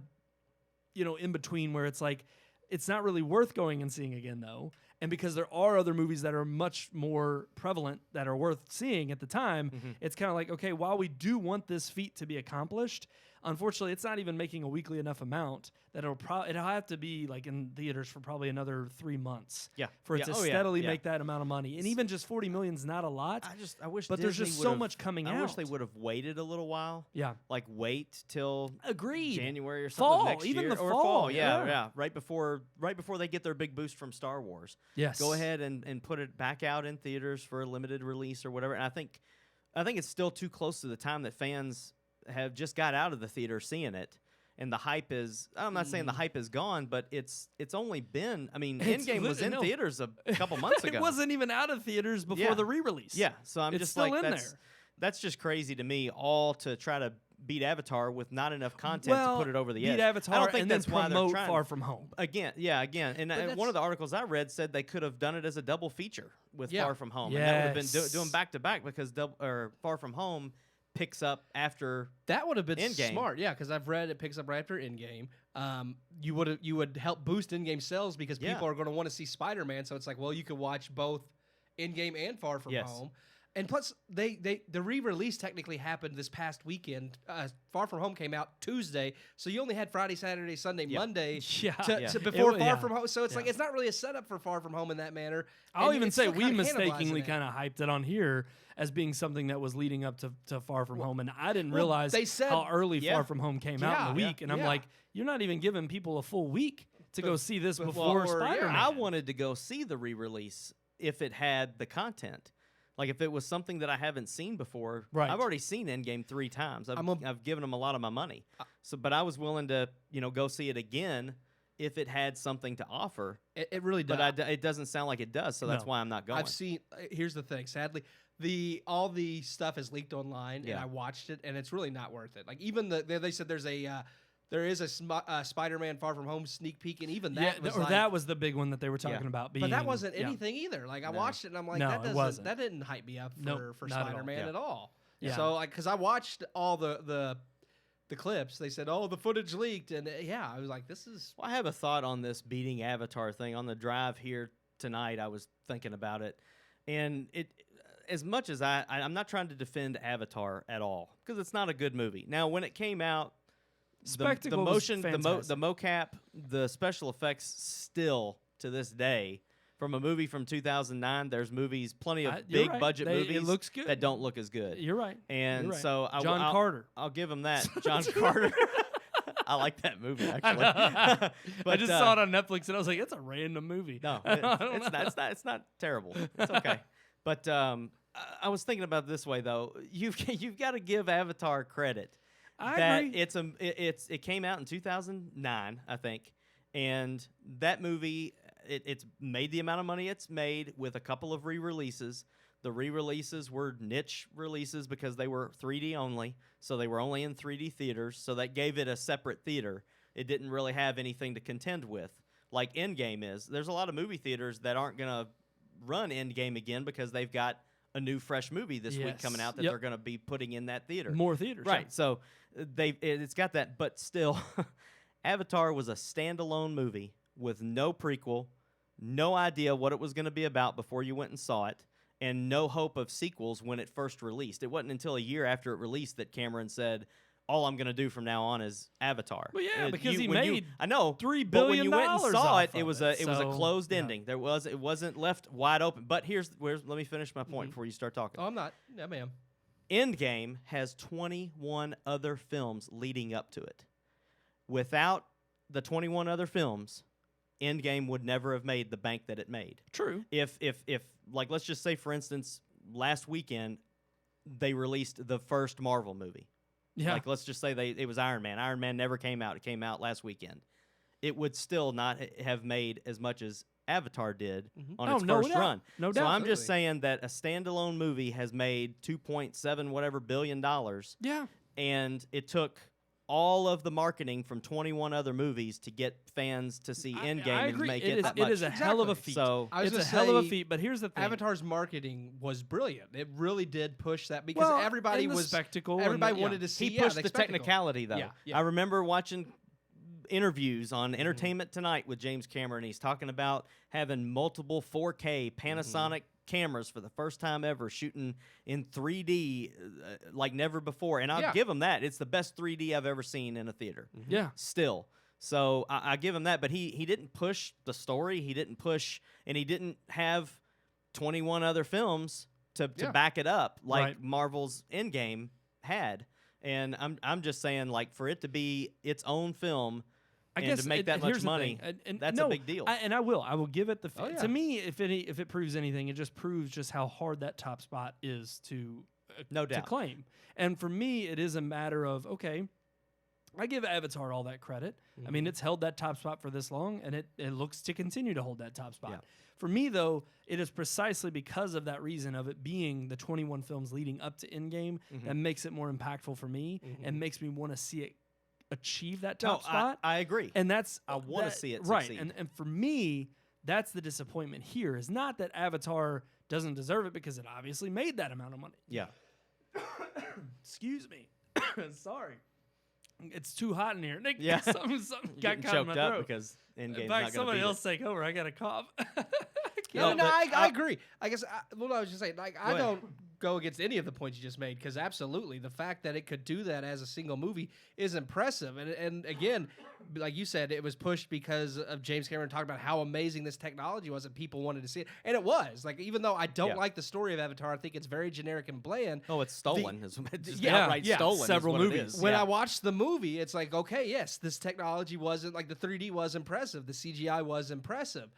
B: in between where it's like it's not really worth going and seeing again though, and because there are other movies that are much more prevalent that are worth seeing at the time, it's kind of like, okay, while we do want this feat to be accomplished, unfortunately, it's not even making a weekly enough amount that it'll have to be like in theaters for probably another 3 months. For it to steadily make that amount of money, and even just 40 million is not a lot.
C: I wish,
B: but
C: Disney
B: there's just so much coming out.
C: I wish they would have waited a little while.
B: Yeah,
C: like wait till January or something
B: fall,
C: next
B: even
C: year,
B: the
C: or
B: fall.
C: Yeah, right before they get their big boost from Star Wars.
B: Yes,
C: go ahead and put it back out in theaters for a limited release or whatever. And I think it's still too close to the time that fans have just got out of the theater seeing it. And the hype is, I'm not saying the hype is gone, but it's only been, Endgame was in theaters a couple months ago.
B: It wasn't even out of theaters before the re-release.
C: Yeah, so I'm
B: it's
C: just
B: still
C: like,
B: in there.
C: That's just crazy to me, all to try to beat Avatar with not enough content to put it over the edge.
B: Beat Avatar
C: I don't think
B: and
C: that's
B: then
C: why
B: promote
C: they're trying.
B: Far From Home.
C: Again. And one of the articles I read said they could have done it as a double feature with Far From Home.
B: Yes.
C: And that would have been doing back-to-back because Far From Home picks up after
D: that would have been
C: Endgame.
D: Smart, yeah, because I've read it picks up right after Endgame. You would help boost Endgame sales because people are going to want to see Spider-Man. So it's like, well, you could watch both Endgame and Far From Home. And plus, the re-release technically happened this past weekend. Far From Home came out Tuesday, so you only had Friday, Saturday, Sunday, Monday before Far From Home. So it's like it's not really a setup for Far From Home in that manner.
B: I'll even say we mistakenly kind of hyped it on here as being something that was leading up to Far From Home, and I didn't realize how early Far From Home came out in the week. And I'm like, you're not even giving people a full week to go see this before Spider-Man.
C: I wanted to go see the re-release if it had the content. Like, if it was something that I haven't seen before, I've already seen Endgame 3 times. I've given them a lot of my money. But I was willing to, go see it again if it had something to offer.
D: It really does.
C: But it doesn't sound like it does, so that's why I'm not going.
D: I've seen, here's the thing, sadly, all the stuff is leaked online, and I watched it, and it's really not worth it. Like, even they said there is a Spider-Man Far From Home sneak peek, and even that
B: that was the big one that they were talking about.
D: But that wasn't anything either. Like, I watched it, and I'm like, that didn't hype me up for Spider-Man at all. Yeah. So, because I watched all the clips, they said, the footage leaked, and I was like, this is...
C: Well, I have a thought on this beating Avatar thing. On the drive here tonight, I was thinking about it, and as much as I'm not trying to defend Avatar at all, because it's not a good movie. Now, when it came out, the motion, the mocap, the special effects still, to this day, from a movie from 2009, there's plenty of big budget movies that don't look as good.
B: You're right.
C: And so
B: John Carter.
C: I'll give him that. John Carter. I like that movie, actually.
B: But I just saw it on Netflix, and I was like, it's a random movie.
C: No, it's not terrible. It's okay. But I was thinking about it this way, though. You've got to give Avatar credit.
B: I agree.
C: It came out in 2009, I think, and that movie it's made the amount of money it's made with a couple of re-releases. The re-releases were niche releases because they were 3D only, so they were only in 3D theaters, so that gave it a separate theater. It didn't really have anything to contend with, like Endgame is. There's a lot of movie theaters that aren't going to run Endgame again because they've got a new fresh movie this week coming out that they're going to be putting in that theater.
B: More theaters.
C: Right, so it's got that, but still, Avatar was a standalone movie with no prequel, no idea what it was going to be about before you went and saw it, and no hope of sequels when it first released. It wasn't until a year after it released that Cameron said, all I'm going to do from now on is Avatar.
B: Well, because he made
C: I know
B: $3 billion.
C: But when you went and saw it, it was a closed ending. It wasn't left wide open. But let me finish my point before you start talking.
D: Oh, I'm not. Yeah, ma'am.
C: Endgame has 21 other films leading up to it. Without the 21 other films, Endgame would never have made the bank that it made.
B: True.
C: If like, let's just say, for instance, last weekend they released the first Marvel movie.
B: Yeah.
C: Like, let's just say it was Iron Man. Iron Man never came out. It came out last weekend. It would still not have made as much as Avatar did on its first run.
B: No doubt.
C: So I'm just saying that a standalone movie has made $2.7 billion.
B: Yeah.
C: And it took all of the marketing from 21 other movies to get fans to see Endgame and make it that much.
B: It is a hell of a feat.
C: So
B: it's a hell of a feat, but here's the thing.
D: Avatar's marketing was brilliant. It really did push that because everybody was
B: spectacle.
D: Everybody wanted to see.
C: He pushed the technicality, though.
D: Yeah.
C: I remember watching interviews on Entertainment Tonight with James Cameron. He's talking about having multiple 4K Panasonic cameras for the first time ever, shooting in 3D like never before. And I'll give him that. It's the best 3D I've ever seen in a theater.
B: Yeah.
C: Still. So I give him that. But he didn't push the story. He didn't push, and he didn't have 21 other films to back it up like Marvel's Endgame had. And I'm just saying, like, for it to be its own film, to make that much money, that's a big deal.
B: I will give it the. To me, if it proves anything, it just proves just how hard that top spot is to
C: no doubt
B: to claim. And for me, it is a matter of I give Avatar all that credit. I mean, it's held that top spot for this long, and it looks to continue to hold that top spot. Yeah. For me, though, it is precisely because of that reason of it being the 21 films leading up to Endgame that makes it more impactful for me and makes me want to see it achieve that top spot.
C: I agree.
B: And that's
C: I want to see it
B: right.
C: succeed.
B: And for me, that's the disappointment here. Is not that Avatar doesn't deserve it because it obviously made that amount of money.
C: Yeah.
B: Excuse me. Sorry. It's too hot in here.
C: Yeah.
B: something got caught in my throat.
C: Up because Endgame's
B: in fact,
C: not going to
B: somebody else take over. I got a cough.
D: I agree. I guess what I was just saying, like, I don't go against any of the points you just made because absolutely the fact that it could do that as a single movie is impressive. And again, like you said, it was pushed because of James Cameron talking about how amazing this technology was and people wanted to see it. And it was. Like, even though I don't like the story of Avatar, I think it's very generic and bland.
C: Oh, it's stolen. It's
B: outright
C: stolen.
B: Several movies.
D: When I watched the movie, it's like, okay, yes, this technology wasn't, like, the 3D was impressive. The CGI was impressive.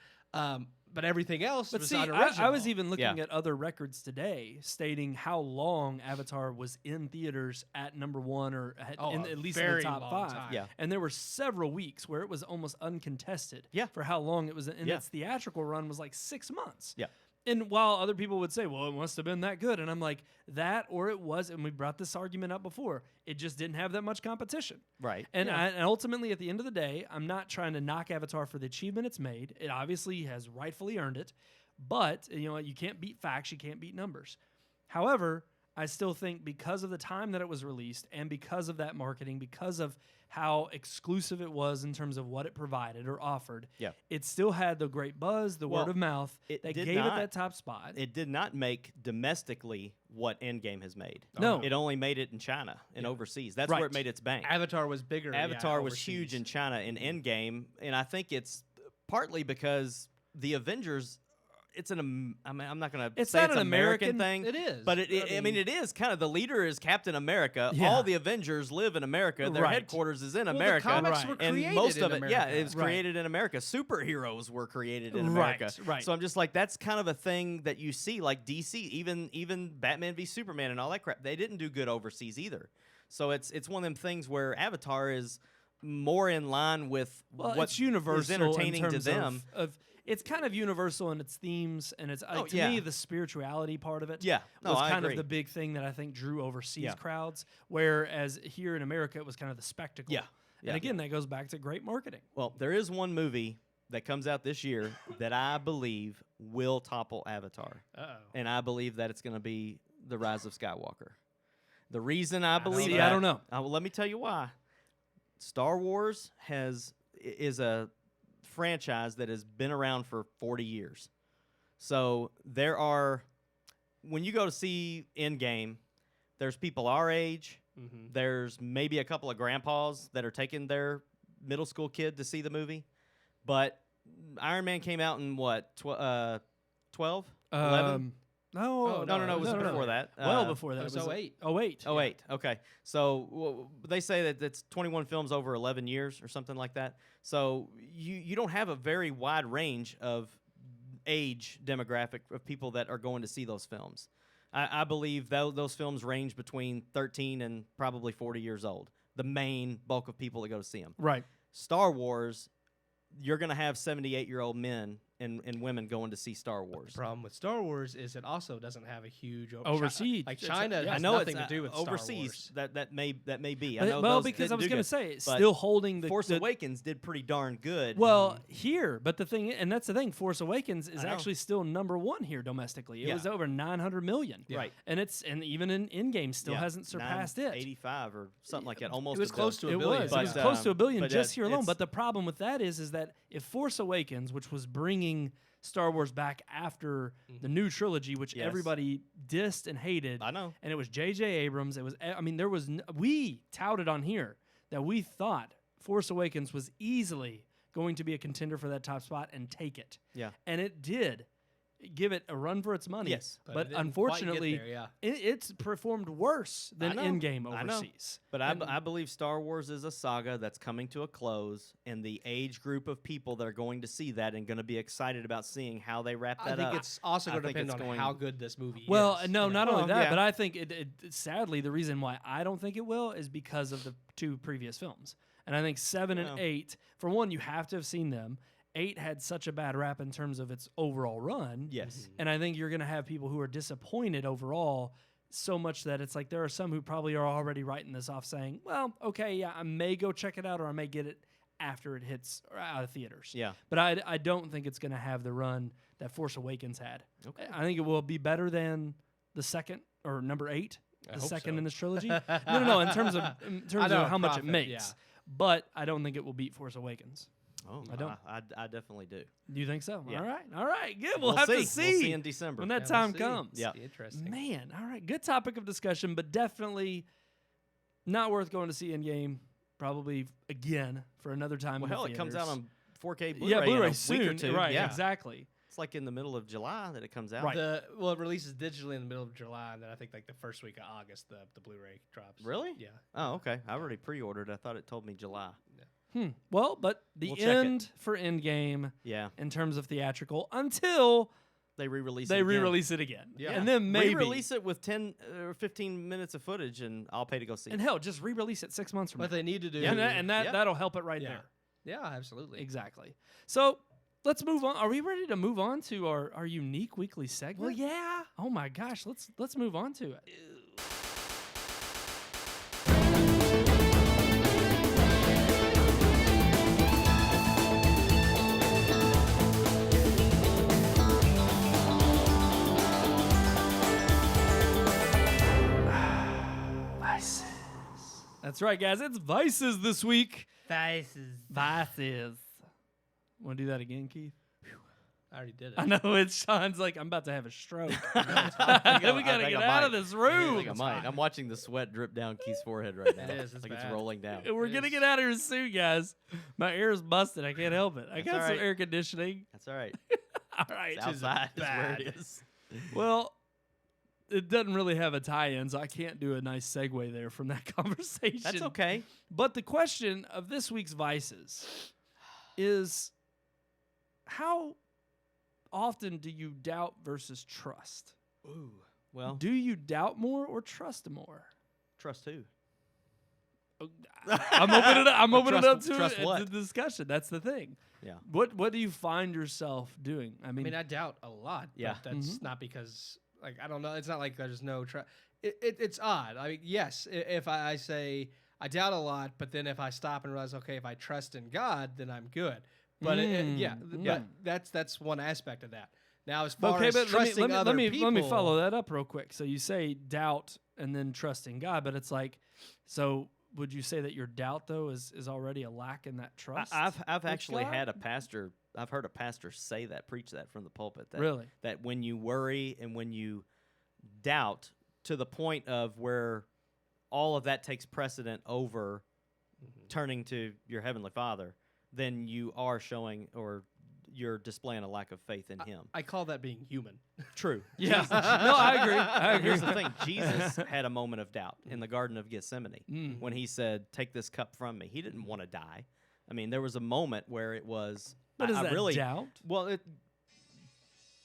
D: But everything else was unoriginal.
B: I was even looking at other records today stating how long Avatar was in theaters at number one or at least in the top 5.
C: Yeah.
B: And there were several weeks where it was almost uncontested for how long it was. And its theatrical run was like 6 months.
C: Yeah.
B: And while other people would say, well, it must have been that good. And I'm like, that or it was, and we brought this argument up before, it just didn't have that much competition.
C: Right.
B: And, and ultimately, at the end of the day, I'm not trying to knock Avatar for the achievement it's made. It obviously has rightfully earned it. But, you can't beat facts, you can't beat numbers. However, I still think because of the time that it was released and because of that marketing, because of how exclusive it was in terms of what it provided or offered, it still had the great buzz, the word of mouth that gave it that top spot.
C: It did not make domestically what Endgame has made.
B: No.
C: It only made it in China and overseas. That's where it made its bank.
D: Avatar was bigger.
C: Avatar was huge in China in Endgame, and I think it's partly because the Avengers... I'm not going to say it's an American thing.
D: It is.
C: But it is kind of, the leader is Captain America. Yeah. All the Avengers live in America. Their headquarters is in America.
D: The comics were created
C: and most of it,
D: America.
C: it was created in America. Superheroes were created in America.
B: Right.
C: So I'm just like, that's kind of a thing that you see, like DC, even Batman v Superman and all that crap. They didn't do good overseas either. So it's one of them things where Avatar is more in line with what's
B: universal
C: is entertaining
B: in terms
C: to them.
B: It's kind of universal in its themes, and it's to me the spirituality part of it was kind of the big thing that I think drew overseas crowds, whereas here in America it was kind of the spectacle. And again, that goes back to great marketing.
C: Well, there is one movie that comes out this year that I believe will topple Avatar. And I believe that it's going to be The Rise of Skywalker. The reason I believe that,
B: I don't know.
C: Well, let me tell you why. Star Wars is a franchise that has been around for 40 years. So when you go to see Endgame, there's people our age. There's maybe a couple of grandpas that are taking their middle school kid to see the movie. But Iron Man came out in what, 12? 11?
B: No,
C: it was before that.
B: Well before that.
D: It was 08.
B: 08.
C: 08, okay. So they say that it's 21 films over 11 years or something like that. So you don't have a very wide range of age demographic of people that are going to see those films. I believe those films range between 13 and probably 40 years old, the main bulk of people that go to see them.
B: Right.
C: Star Wars, you're going to have 78-year-old men and women going to see Star Wars.
D: The problem with Star Wars is it also doesn't have a huge
B: overseas.
D: Like China has
C: I know
D: nothing to do with
C: overseas.
D: Star Wars.
C: That may be.
B: I know because I was going to say it's still holding the
C: Force Awakens did pretty darn good.
B: Well, here, but the thing, and that's the thing, Force Awakens is actually still number one here domestically. It was over 900 million,
C: right?
B: And even in Endgame still hasn't surpassed it.
C: 85 or something like that. Almost.
D: It was close to a billion.
B: It was close to a billion just here alone. But the problem with that is that if Force Awakens, which was bringing Star Wars back after the new trilogy, which everybody dissed and hated.
C: I know.
B: And it was J.J. Abrams. We touted on here that we thought Force Awakens was easily going to be a contender for that top spot and take it.
C: Yeah.
B: And it did. give it a run for its money.
C: Yes,
B: but unfortunately, it's performed worse than Endgame overseas.
C: But I believe Star Wars is a saga that's coming to a close, and the age group of people that are going to see that and going to be excited about seeing how they wrap that up.
D: I think it's also going to depend on how good this movie is.
B: Well, no, not only that, but I think sadly the reason why I don't think it will is because of the 2 previous films. And I think 7 and 8, for one, you have to have seen them. 8 had such a bad rap in terms of its overall run.
C: Yes.
B: And I think you're going to have people who are disappointed overall so much that it's like there are some who probably are already writing this off saying, well, okay, yeah, I may go check it out or I may get it after it hits out of theaters.
C: Yeah.
B: But I don't think it's going to have the run that Force Awakens had.
C: Okay.
B: I think it will be better than the second or number 8, the second in this trilogy. No, in terms of how much it makes. Yeah. But I don't think it will beat Force Awakens.
C: Oh, I don't. I definitely do.
B: Do you think so?
C: Yeah.
B: All right, good. We'll have to see.
C: We'll see in December
B: when that time comes.
C: Yeah,
D: interesting.
B: Man, all right, good topic of discussion, but definitely not worth going to see Endgame. Probably again for another time.
C: Well, hell, it comes out on 4K Blu-ray.
B: Yeah, Blu-ray
C: in a
B: soon.
C: week or two.
B: Right,
C: yeah.
B: exactly.
C: It's like in the middle of July that it comes out.
B: Right.
D: It releases digitally in the middle of July, and then I think like the first week of August, the Blu-ray drops.
C: Really?
D: Yeah.
C: Oh, okay. I already pre-ordered. I thought it told me July.
D: Yeah.
B: Well, but the end for Endgame, in terms of theatrical, until
C: they re-release
B: it again.
D: Yeah.
B: And then maybe
C: re-release it with 10 or 15 minutes of footage, and I'll pay to go see it.
B: And hell, just re-release it 6 months from now.
D: What they need to do.
B: And that'll help it right there.
D: Yeah, absolutely.
B: Exactly. So let's move on. Are we ready to move on to our unique weekly segment?
D: Well, yeah.
B: Oh my gosh, let's move on to it. Vices. That's right, guys. It's Vices this week.
D: Vices.
B: Want to do that again, Keith?
D: I already did it.
B: I know it's Sean's like, I'm about to have a stroke. We got to get out of this room.
C: I think I might. I'm watching the sweat drip down Keith's forehead right now.
D: It is. It's
C: like
D: bad.
C: it's rolling down.
B: We're going to get out of here soon, guys. My ear is busted. I can't help it. I got some air conditioning.
C: That's all right.
B: All right.
C: It's outside is where it is.
B: Well, it doesn't really have a tie-in, so I can't do a nice segue there from that conversation.
C: That's okay.
B: But the question of this week's Vices is, how often do you doubt versus trust?
C: Ooh, well.
B: Do you doubt more or trust more?
C: Trust who?
B: I'm opening it up to
C: the
B: discussion. That's the thing.
C: Yeah.
B: What do you find yourself doing? I mean,
D: I doubt a lot.
C: Yeah.
D: But that's not because, like, I don't know. It's not like there's no trust. It's odd. I mean, yes, if I say I doubt a lot, but then if I stop and realize, okay, if I trust in God, then I'm good. But but that's one aspect of that. Now, as far as trusting other people,
B: let me follow that up real quick. So you say doubt and then trusting God, but it's like, so would you say that your doubt though is already a lack in that trust?
C: I've actually had a pastor. I've heard a pastor say that, preach that from the pulpit. That,
B: really?
C: That when you worry and when you doubt to the point of where all of that takes precedent over turning to your Heavenly Father, then you are showing or you're displaying a lack of faith in Him.
D: I call that being human.
C: True.
B: Yeah. No, I agree.
C: Here's the thing. Jesus had a moment of doubt in the Garden of Gethsemane when He said, "Take this cup from me." He didn't want to die. I mean, there was a moment where it was.
B: What is that,
C: really
B: doubt?
C: Well,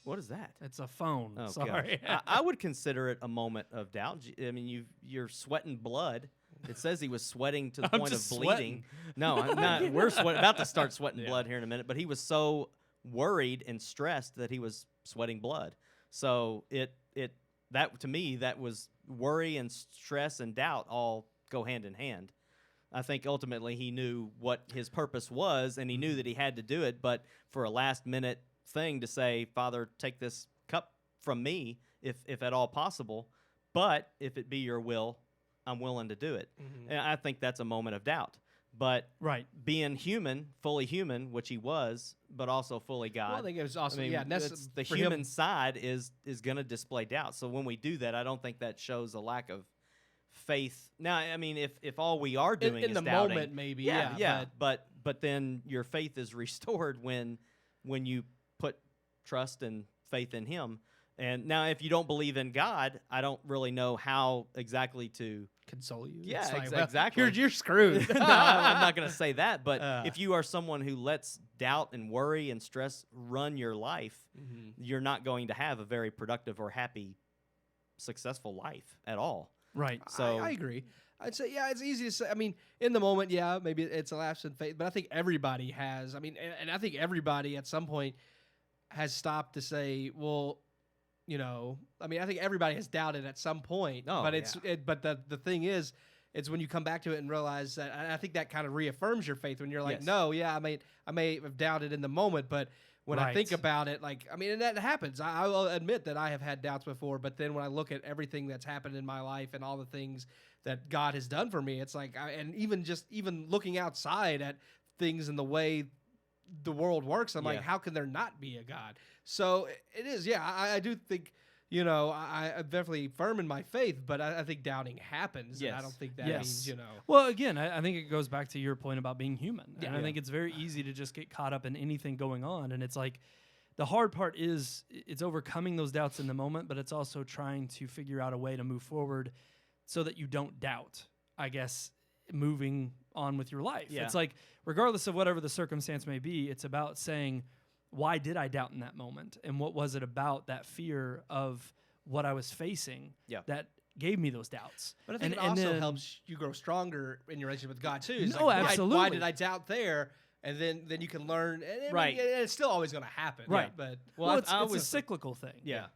C: what is that?
B: It's a phone.
C: Oh,
B: sorry.
C: I would consider it a moment of doubt. I mean, you're sweating blood. It says he was sweating to the point of bleeding.
B: Sweating.
C: No, I'm not. We're about to start sweating blood here in a minute. But he was so worried and stressed that he was sweating blood. So that to me, that was worry and stress and doubt all go hand in hand. I think ultimately he knew what his purpose was, and he knew that he had to do it. But for a last minute thing to say, "Father, take this cup from me, if at all possible, but if it be your will, I'm willing to do it." And I think that's a moment of doubt. But being human, fully human, which he was, but also fully God.
D: Well, I think it was also,
C: the human side is going to display doubt. So when we do that, I don't think that shows a lack of faith. Now, I mean, if all we are doing
D: in
C: is
D: the
C: doubting,
D: moment, maybe,
C: but then your faith is restored when you put trust and faith in him. And now, if you don't believe in God, I don't really know how exactly to
D: console you.
C: Yeah, exactly.
D: You're screwed.
C: No, I'm not going to say that. But if you are someone who lets doubt and worry and stress run your life, you're not going to have a very productive or happy, successful life at all.
B: Right.
D: So I agree. I'd say, yeah, it's easy to say. I mean, in the moment, yeah, maybe it's a lapse in faith. But I think everybody has. I mean, and I think everybody at some point has stopped to say, well, you know, I mean, I think everybody has doubted at some point.
C: Oh,
D: but but the thing is, it's when you come back to it and realize that. And I think that kind of reaffirms your faith when you're like, no, yeah, I may have doubted in the moment, but when I think about it, like, I mean, and that happens. I will admit that I have had doubts before, but then when I look at everything that's happened in my life and all the things that God has done for me, it's like, and even looking outside at things and the way the world works, I'm like, how can there not be a God? So it is, I do think, you know, I'm definitely firm in my faith, but I think doubting happens.
C: Yes.
D: And I don't think that means, you know.
B: Well, again, I think it goes back to your point about being human. And I think it's very easy to just get caught up in anything going on. And it's like, the hard part is it's overcoming those doubts in the moment, but it's also trying to figure out a way to move forward so that you don't doubt, I guess, moving on with your life.
C: Yeah.
B: It's like, regardless of whatever the circumstance may be, it's about saying, why did I doubt in that moment? And what was it about that fear of what I was facing that gave me those doubts?
D: But I think it also helps you grow stronger in your relationship with God, too. It's
B: no,
D: like,
B: absolutely.
D: Why did I doubt there? And then you can learn. And I mean, it's still always going to happen.
B: Right.
D: But
B: it's a cyclical thing.
C: Yeah.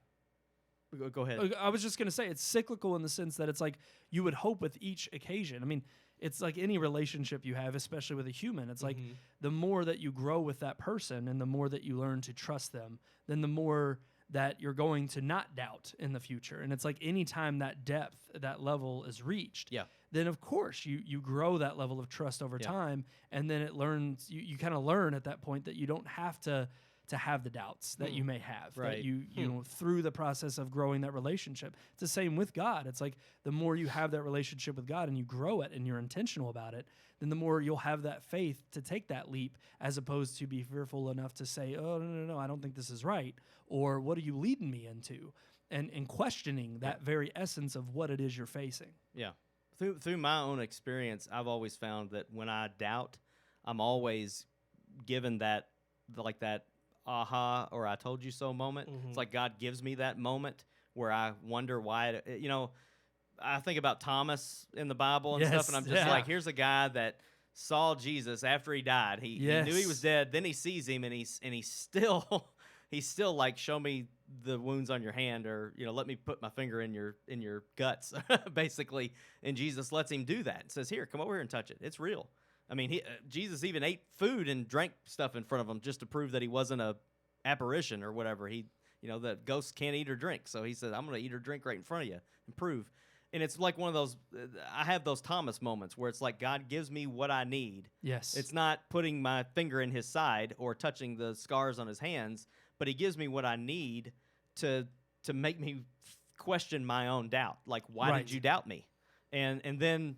C: Go ahead.
B: I was just going to say it's cyclical in the sense that it's like you would hope with each occasion. I mean, it's like any relationship you have, especially with a human. It's like the more that you grow with that person and the more that you learn to trust them, then the more that you're going to not doubt in the future. And it's like anytime that depth, that level is reached, then of course you grow that level of trust over time. And then it learns, you kind of learn at that point that you don't have to have the doubts that you may have, that you know, through the process of growing that relationship. It's the same with God. It's like the more you have that relationship with God and you grow it and you're intentional about it, then the more you'll have that faith to take that leap, as opposed to be fearful enough to say, oh, no, I don't think this is right. Or what are you leading me into? And questioning that very essence of what it is you're facing.
C: Yeah. Through my own experience, I've always found that when I doubt, I'm always given that aha, or I told you so moment. It's like God gives me that moment where I wonder why, you know, I think about Thomas in the Bible and stuff, and I'm just like, here's a guy that saw Jesus after he died. He knew he was dead. Then he sees him, and he's still like, show me the wounds on your hand, or, you know, let me put my finger in your guts, basically. And Jesus lets him do that and says, here, come over here and touch it. It's real. I mean, Jesus even ate food and drank stuff in front of him just to prove that he wasn't a apparition or whatever. You know, that ghosts can't eat or drink. So he said, I'm going to eat or drink right in front of you and prove. And it's like one of those, I have those Thomas moments where it's like God gives me what I need.
B: Yes.
C: It's not putting my finger in his side or touching the scars on his hands, but he gives me what I need to make me question my own doubt. Like, why did you doubt me? And then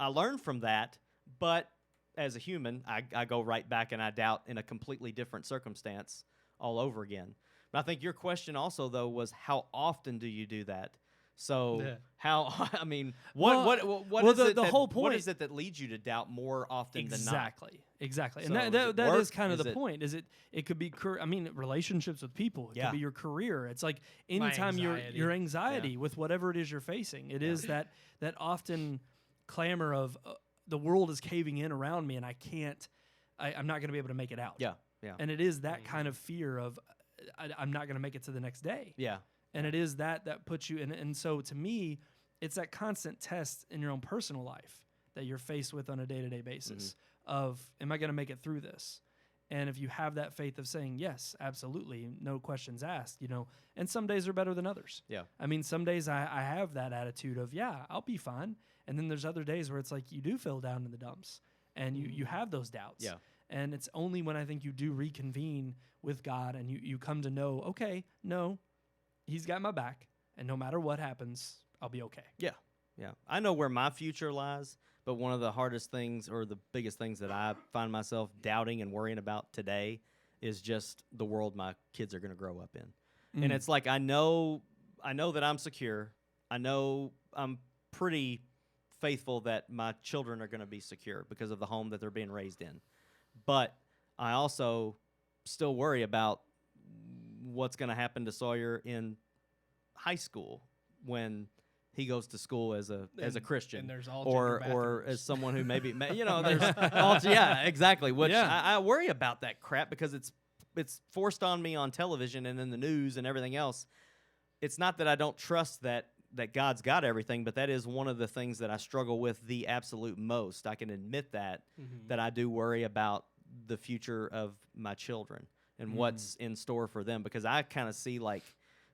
C: I learn from that, but as a human, I go right back and I doubt in a completely different circumstance all over again. But I think your question also, though, was how often do you do that? So how, I mean, what is it the whole point? What is it that leads you to doubt more often than not?
B: Exactly.
C: So
B: and that is kind of the point. It could be, relationships with people. It could be your career. It's like anytime your anxiety with whatever it is you're facing, it is that often clamor of the world is caving in around me and I'm not going to be able to make it out.
C: Yeah.
B: And it is that kind of fear of I'm not going to make it to the next day.
C: Yeah.
B: And it is that puts you in. And so to me, it's that constant test in your own personal life that you're faced with on a day-to-day basis of, am I going to make it through this? And if you have that faith of saying, yes, absolutely, no questions asked, you know, and some days are better than others.
C: Yeah.
B: I mean, some days I have that attitude of, I'll be fine. And then there's other days where it's like you do feel down in the dumps and you have those doubts.
C: Yeah.
B: And it's only when I think you do reconvene with God and you come to know, okay, no, he's got my back, and no matter what happens, I'll be okay.
C: Yeah. I know where my future lies, but one of the hardest things or the biggest things that I find myself doubting and worrying about today is just the world my kids are going to grow up in. And it's like I know that I'm secure. I know I'm pretty faithful that my children are going to be secure because of the home that they're being raised in. But I also still worry about what's going to happen to Sawyer in high school when he goes to school as a Christian,
D: and there's all
C: or as someone who maybe there's exactly. Which I worry about that crap because it's forced on me on television and in the news and everything else. It's not that I don't trust that God's got everything, but that is one of the things that I struggle with the absolute most. I can admit that I do worry about the future of my children and what's in store for them, because I kind of see, like,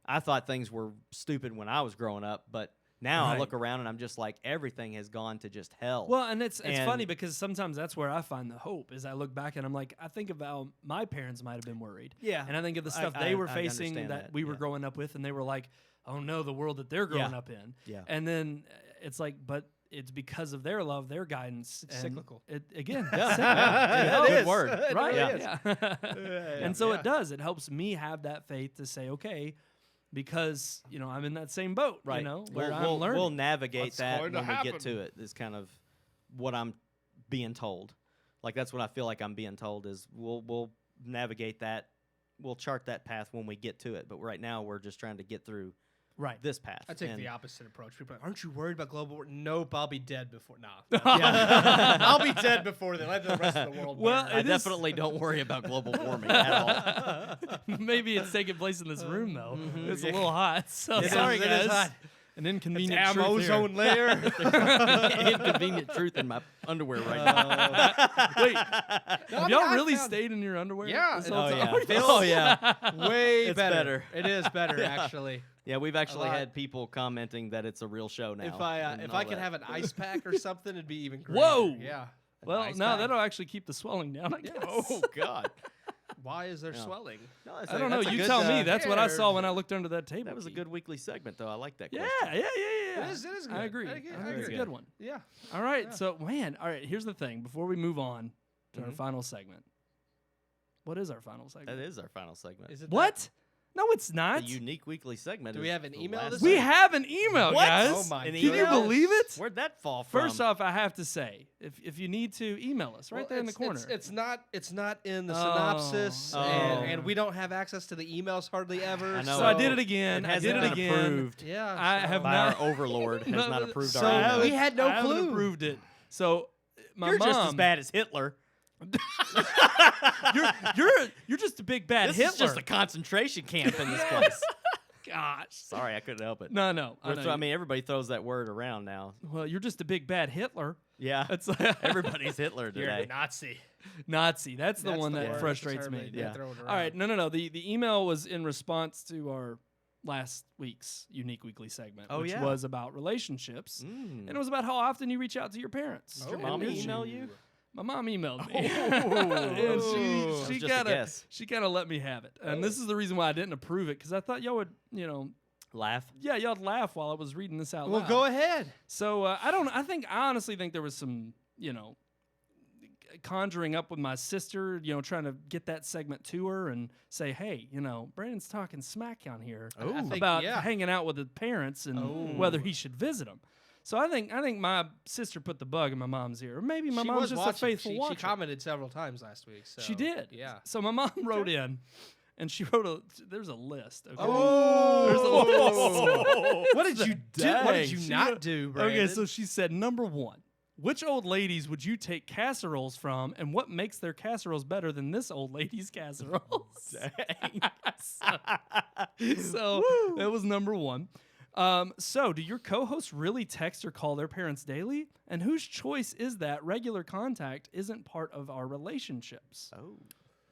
C: I thought things were stupid when I was growing up, but now I look around and I'm just like, everything has gone to just hell.
B: Well, and it's funny because sometimes that's where I find the hope, is I look back and I'm like, I think about my parents might have been worried.
C: Yeah.
B: And I think of the stuff they were facing that we were growing up with, and they were like, oh no, the world that they're growing up in.
C: Yeah.
B: And then it's like, but it's because of their love, their guidance.
D: It's cyclical.
B: It is.
C: Good word.
B: Right?
C: Yeah.
B: And so it does. It helps me have that faith to say, okay, because, I'm in that same boat,
C: right.
B: where I'm learning.
C: We'll navigate that when we get to it, is kind of what I'm being told. Like, that's what I feel like I'm being told, is we'll navigate that. We'll chart that path when we get to it. But right now, we're just trying to get through this path.
D: I take the opposite approach. People are like, aren't you worried about global warming? Nope, I'll be dead before. I'll be dead before then. Let the rest of the world burn.
C: Well, I definitely don't worry about global warming at all.
B: Maybe it's taking place in this room, though. It's a little hot. So
C: sorry, guys.
B: It is hot. An inconvenient
D: truth ozone layer.
C: Inconvenient truth in my underwear right now.
B: Wait, have y'all really stayed in your underwear?
D: Yeah.
C: Oh, yeah.
D: Way better. It is better, actually.
C: Yeah, we've actually had people commenting that it's a real show now.
D: If I could have an ice pack or something, it'd be even greater.
B: Whoa.
D: Yeah.
B: Well, no, that'll actually keep the swelling down, I guess.
C: Oh, God.
D: Why is there swelling?
C: No,
B: I don't know. You tell me. That's what I saw when I looked under that table.
C: That was a good weekly segment, though. I like that
B: question.
C: Yeah.
D: It is good.
B: I agree. It's a good one.
D: Yeah.
B: All right. So, here's the thing. Before we move on to our final segment. What is our final segment?
C: That is our final segment.
B: Is it what? No, it's not.
C: The unique weekly segment.
D: Do we have an email this
B: week? We have an email, guys.
D: Oh my
B: Can you believe it?
C: Where'd that fall from?
B: First off, I have to say, if you need to, email us there in the corner.
D: It's not in the synopsis, and we don't have access to the emails hardly ever.
B: I know. So I did it again.
C: I did it again. Approved.
D: Yeah.
B: I have
C: not. Our overlord has not approved our email.
D: We had no clue.
B: I haven't approved it. So
C: You're just as bad as Hitler.
B: You're just a big bad Hitler.
C: This is just a concentration camp in this place.
B: Gosh.
C: Sorry, I couldn't help it.
B: No.
C: I mean, everybody throws that word around now.
B: Well, you're just a big bad Hitler.
C: Yeah. Everybody's Hitler today.
D: You're a Nazi.
B: That's the one that frustrates me.
D: Yeah.
B: All right. No. The email was in response to our last week's unique weekly segment, which was about relationships. And it was about how often you reach out to your parents.
C: Did your mom email you?
B: My mom emailed me, and she kind of let me have it. And this is the reason why I didn't approve it, because I thought y'all would,
C: laugh.
B: Yeah, y'all'd laugh while I was reading this out
D: loud. Well, go ahead.
B: So I honestly think there was some, conjuring up with my sister, trying to get that segment to her and say, hey, Brandon's talking smack on here about hanging out with his parents and whether he should visit them. So I think my sister put the bug in my mom's ear. Or maybe my mom's just a faithful watcher.
D: She commented several times last week. So.
B: She did.
D: Yeah.
B: So my mom wrote in, and she wrote there's a list. Okay?
D: There's a list. What did you do? What did you not do, Brandon?
B: Okay, so she said, number 1, which old ladies would you take casseroles from, and what makes their casseroles better than this old lady's casseroles?
C: Dang.
B: So that was number 1. So, do your co-hosts really text or call their parents daily? And whose choice is that? Regular contact isn't part of our relationships.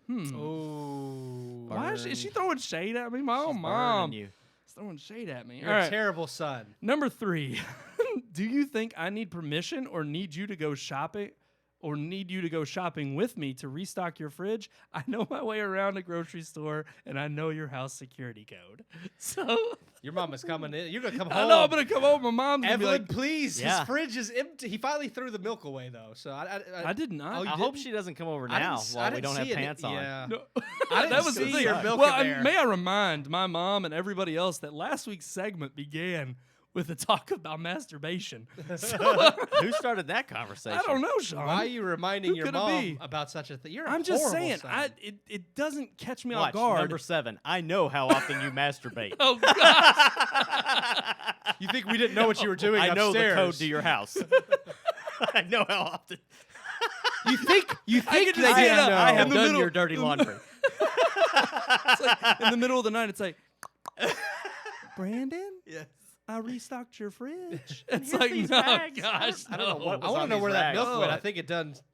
B: Why is she throwing shade at me? My own mom. She's throwing shade at me.
D: You're a terrible son.
B: Number 3. Do you think I need permission or need you to go shopping? or need you to go shopping with me to restock your fridge, I know my way around a grocery store and I know your house security code. So
D: your mom is coming in. You're going to come home.
B: I know I'm going to come home. My mom's going to be like,
D: please. His fridge is empty. He finally threw the milk away, though. So
B: I did not.
C: I hope she doesn't come over now while we don't have pants on.
D: Yeah.
B: No.
D: I didn't
B: that was
D: see
B: the
D: your milk
B: well,
D: in there.
B: may I remind my mom and everybody else that last week's segment began with a talk about masturbation. So,
C: who started that conversation?
B: I don't know, Sean.
D: Why are you reminding your mom about such a thing?
B: I'm just saying, it doesn't catch me off guard.
C: Number 7. I know how often you masturbate.
B: Oh, gosh.
D: You think we didn't know what you were doing upstairs?
C: I know the code to your house. I know how often.
D: You think they didn't know?
C: I have done your dirty laundry.
B: It's like in the middle of the night, it's like, Brandon?
C: Yes.
B: I restocked your fridge. It's
C: like,
B: no,
C: bags.
B: gosh,
C: I don't know what
D: I want to know where that milk went.
B: Oh.
D: I think it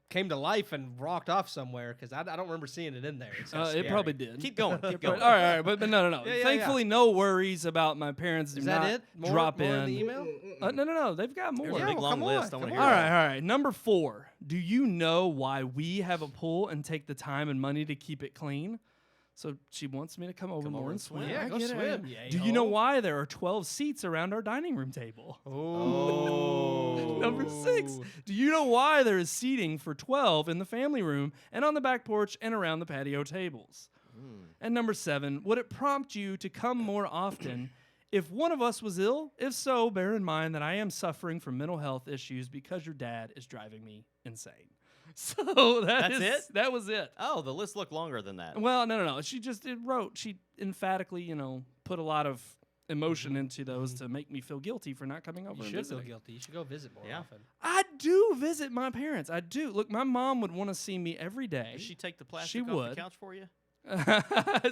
D: came to life and rocked off somewhere because I don't remember seeing it in there.
B: It probably did.
C: Keep going. Keep going.
B: All right, but no.
D: Yeah,
B: Thankfully, no worries about my parents.
D: Is that it?
B: Drop
D: more
B: in.
D: in the email?
B: No. They've got more.
C: There's a big long list. I want to hear
B: All right. Number 4. Do you know why we have a pool and take the time and money to keep it clean? So she wants me to come over more and swim.
D: Yeah, go swim.
B: Do you know why there are 12 seats around our dining room table?
D: Oh.
B: Number 6. Do you know why there is seating for 12 in the family room and on the back porch and around the patio tables? And number 7, would it prompt you to come more often if one of us was ill? If so, bear in mind that I am suffering from mental health issues because your dad is driving me insane. So that's
C: it?
B: That was it.
C: Oh, the list looked longer than that.
B: Well, no. She emphatically, put a lot of emotion into those to make me feel guilty for not coming over.
D: You
B: and
D: should
B: visiting.
D: feel guilty. You should go visit more often.
B: I do visit my parents. I do. Look, my mom would want to see me every day.
C: Does she take the plastic off the couch for you?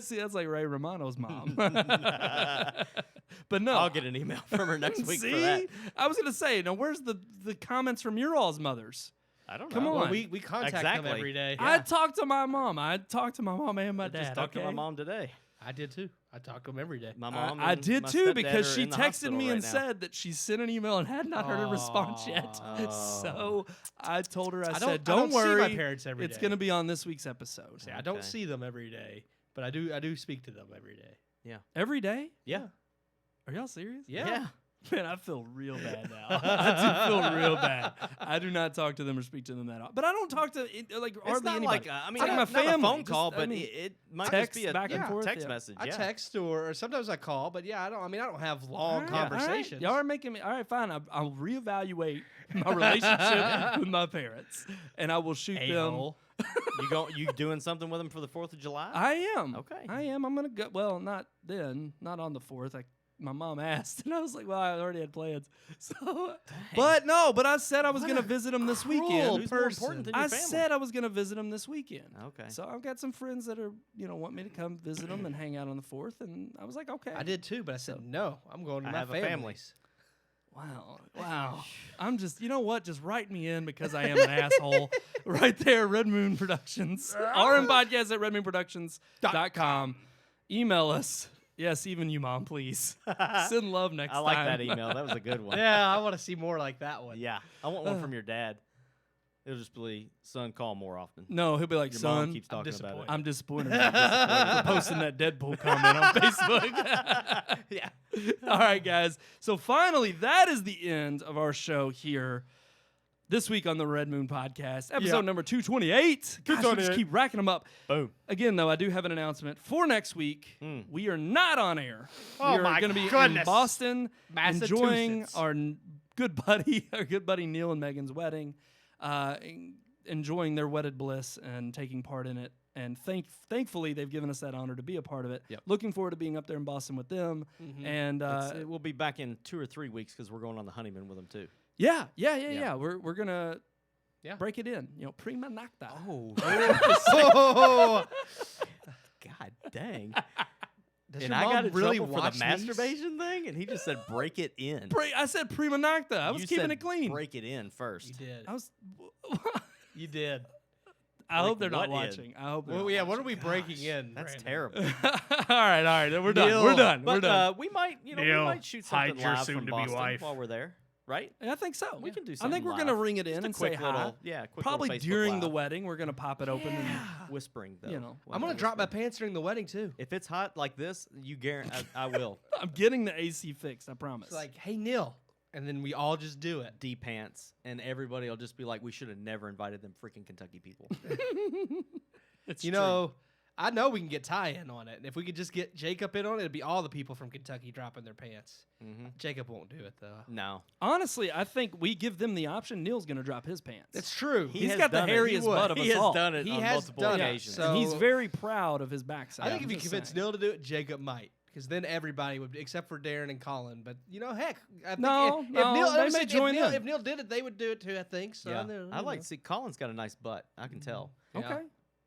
B: See, that's like Ray Romano's mom. But no.
C: I'll get an email from her next week for that.
B: I was going to say, now where's the comments from your all's mothers?
C: I don't know.
B: Come on.
D: Well, we contact them every day.
B: Yeah. I talk to my mom. I talk to my mom and my dad.
C: Just talked to my mom today.
D: I did too. I talk to them every day.
C: My mom.
B: I did too because she texted me and said that she sent an email and had not heard a response yet. So I told her, I said, "Don't worry,
D: see my parents every day.
B: It's going to be on this week's episode."
D: See, I don't see them every day, but I do speak to them every day.
C: Yeah.
B: Every day?
C: Yeah.
B: Are y'all serious?
C: Yeah.
B: Man, I feel real bad now. I do feel real bad. I do not talk to them or speak to them that often. But I don't talk to hardly anybody.
C: Not
B: my family.
C: A phone call, but it might
B: text
C: just be a
B: back and forth.
C: Text message.
D: I text or sometimes I call, but I don't have long conversations.
B: Right. Y'all are making me. All right, fine. I'll reevaluate my relationship with my parents, and I will shoot them.
C: You doing something with them for the 4th of July?
B: I am.
C: Okay.
B: I am. I'm gonna go. Well, not then. Not on the 4th. My mom asked, and I was like, "Well, I already had plans." So, but I said I was going to visit them this weekend.
C: Who's more important than your family?
B: I said I was going to visit them this weekend.
C: Okay.
B: So I've got some friends that are, want me to come visit them and hang out on the 4th, and I was like, okay.
D: I did too, but I said no. I'm going to my
C: family's.
B: Wow. I'm just, you know what? Just write me in because I am an asshole. Right there, Red Moon Productions. RMPodcast at redmoonproductions.com. Email us. Yes, even you, Mom, please. Send love next time.
C: I like that email. That was a good one.
D: Yeah, I want to see more like that one.
C: Yeah. I want one from your dad. It'll just be, son, call more often.
B: No, he'll be like,
C: your
B: son,
C: mom keeps talking about it.
B: I'm disappointed for posting that Deadpool comment on Facebook.
C: Yeah.
B: All right, guys. So finally, that is the end of our show here this week on the Red Moon Podcast, episode number 228. Gosh, we just keep racking them up.
C: Boom.
B: Again, though, I do have an announcement for next week. We are not on air.
D: Oh,
B: we are going to be in Boston, enjoying our good buddy Neil and Megan's wedding, enjoying their wedded bliss and taking part in it. And thankfully, they've given us that honor to be a part of it.
C: Yep.
B: Looking forward to being up there in Boston with them. And
C: we'll be back in 2 or 3 weeks because we're going on the honeymoon with them too.
B: Yeah. We're gonna break it in. Prima nocta.
C: Oh. God dang.
D: And I got
C: really for the masturbation thing, and he just said break it in.
B: I said prima nocta. I was keeping it clean.
C: Break it in first.
D: You did. You did.
B: I hope they're not watching. I hope.
D: What are we breaking in?
C: That's
D: Brandon?
C: terrible.
B: All right. We're done. We're done.
C: But we might shoot something live from Boston while we're there. right?
B: I think so.
C: We can do something.
B: I think we're
C: live.
B: going to ring it in
C: Just
B: and
C: quick
B: say
C: little,
B: hi.
C: Yeah, quick
B: probably
C: little Facebook
B: during
C: Live.
B: the wedding. We're going to pop it open and
C: whispering though.
B: You know,
D: I'm going to drop my pants during the wedding too.
C: If it's hot like this, you guarantee I will.
B: I'm getting the AC fixed. I promise.
D: It's like, hey Neil, and then we all just do it.
C: D pants, and everybody will just be like, we should have never invited them freaking Kentucky people.
B: It's
D: you
B: true.
D: know. I know we can get Ty in on it. And if we could just get Jacob in on it, it'd be all the people from Kentucky dropping their pants. Mm-hmm. Jacob won't do it, though.
C: No.
B: Honestly, I think we give them the option. Neil's going to drop his pants.
D: It's true.
B: He's got the hairiest butt of us all.
C: He has done it on multiple occasions.
B: And he's very proud of his backside.
D: I think if you convince Neil to do it, Jacob might. Because then everybody would, except for Darren and Colin. But, heck. I think if Neil did it, they would do it too, I think. So
C: yeah. I like to see Colin's got a nice butt. I can tell.
B: Okay. Yeah.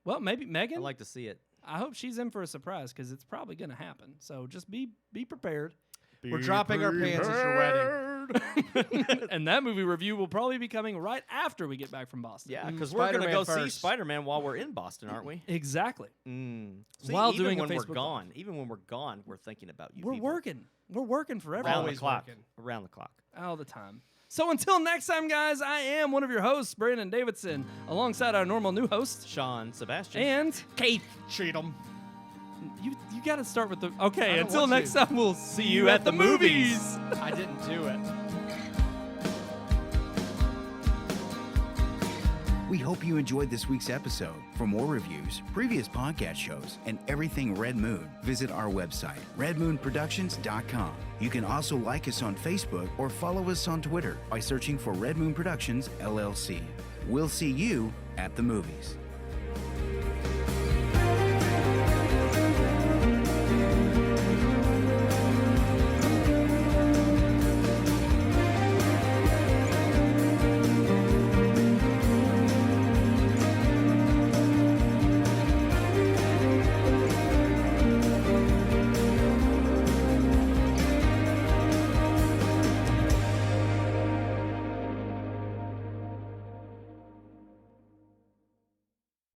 B: Well, maybe Megan.
C: I like to see it.
B: I hope she's in for a surprise because it's probably going to happen. So just be prepared.
D: We're dropping our pants at your
B: wedding. And that movie review will probably be coming right after we get back from Boston.
C: Yeah, because we're going to go see Spider-Man while we're in Boston, aren't we?
B: Exactly.
C: See,
B: while
C: even
B: doing
C: when
B: a
C: we're
B: Facebook
C: gone,
B: Live.
C: even when we're gone, we're thinking about you.
B: We're
C: people.
B: working. We're working forever.
C: Around the clock. Around the clock.
B: All the time. So until next time, guys, I am one of your hosts, Brandon Davidson, alongside our normal new host,
C: Sean Sebastian.
B: And
D: Keith Cheatham.
B: You got to start with the... Okay, until next time, we'll see you at the movies.
D: I didn't do it.
A: We hope you enjoyed this week's episode. For more reviews, previous podcast shows, and everything Red Moon, visit our website, redmoonproductions.com. You can also like us on Facebook or follow us on Twitter by searching for Red Moon Productions, LLC. We'll see you at the movies.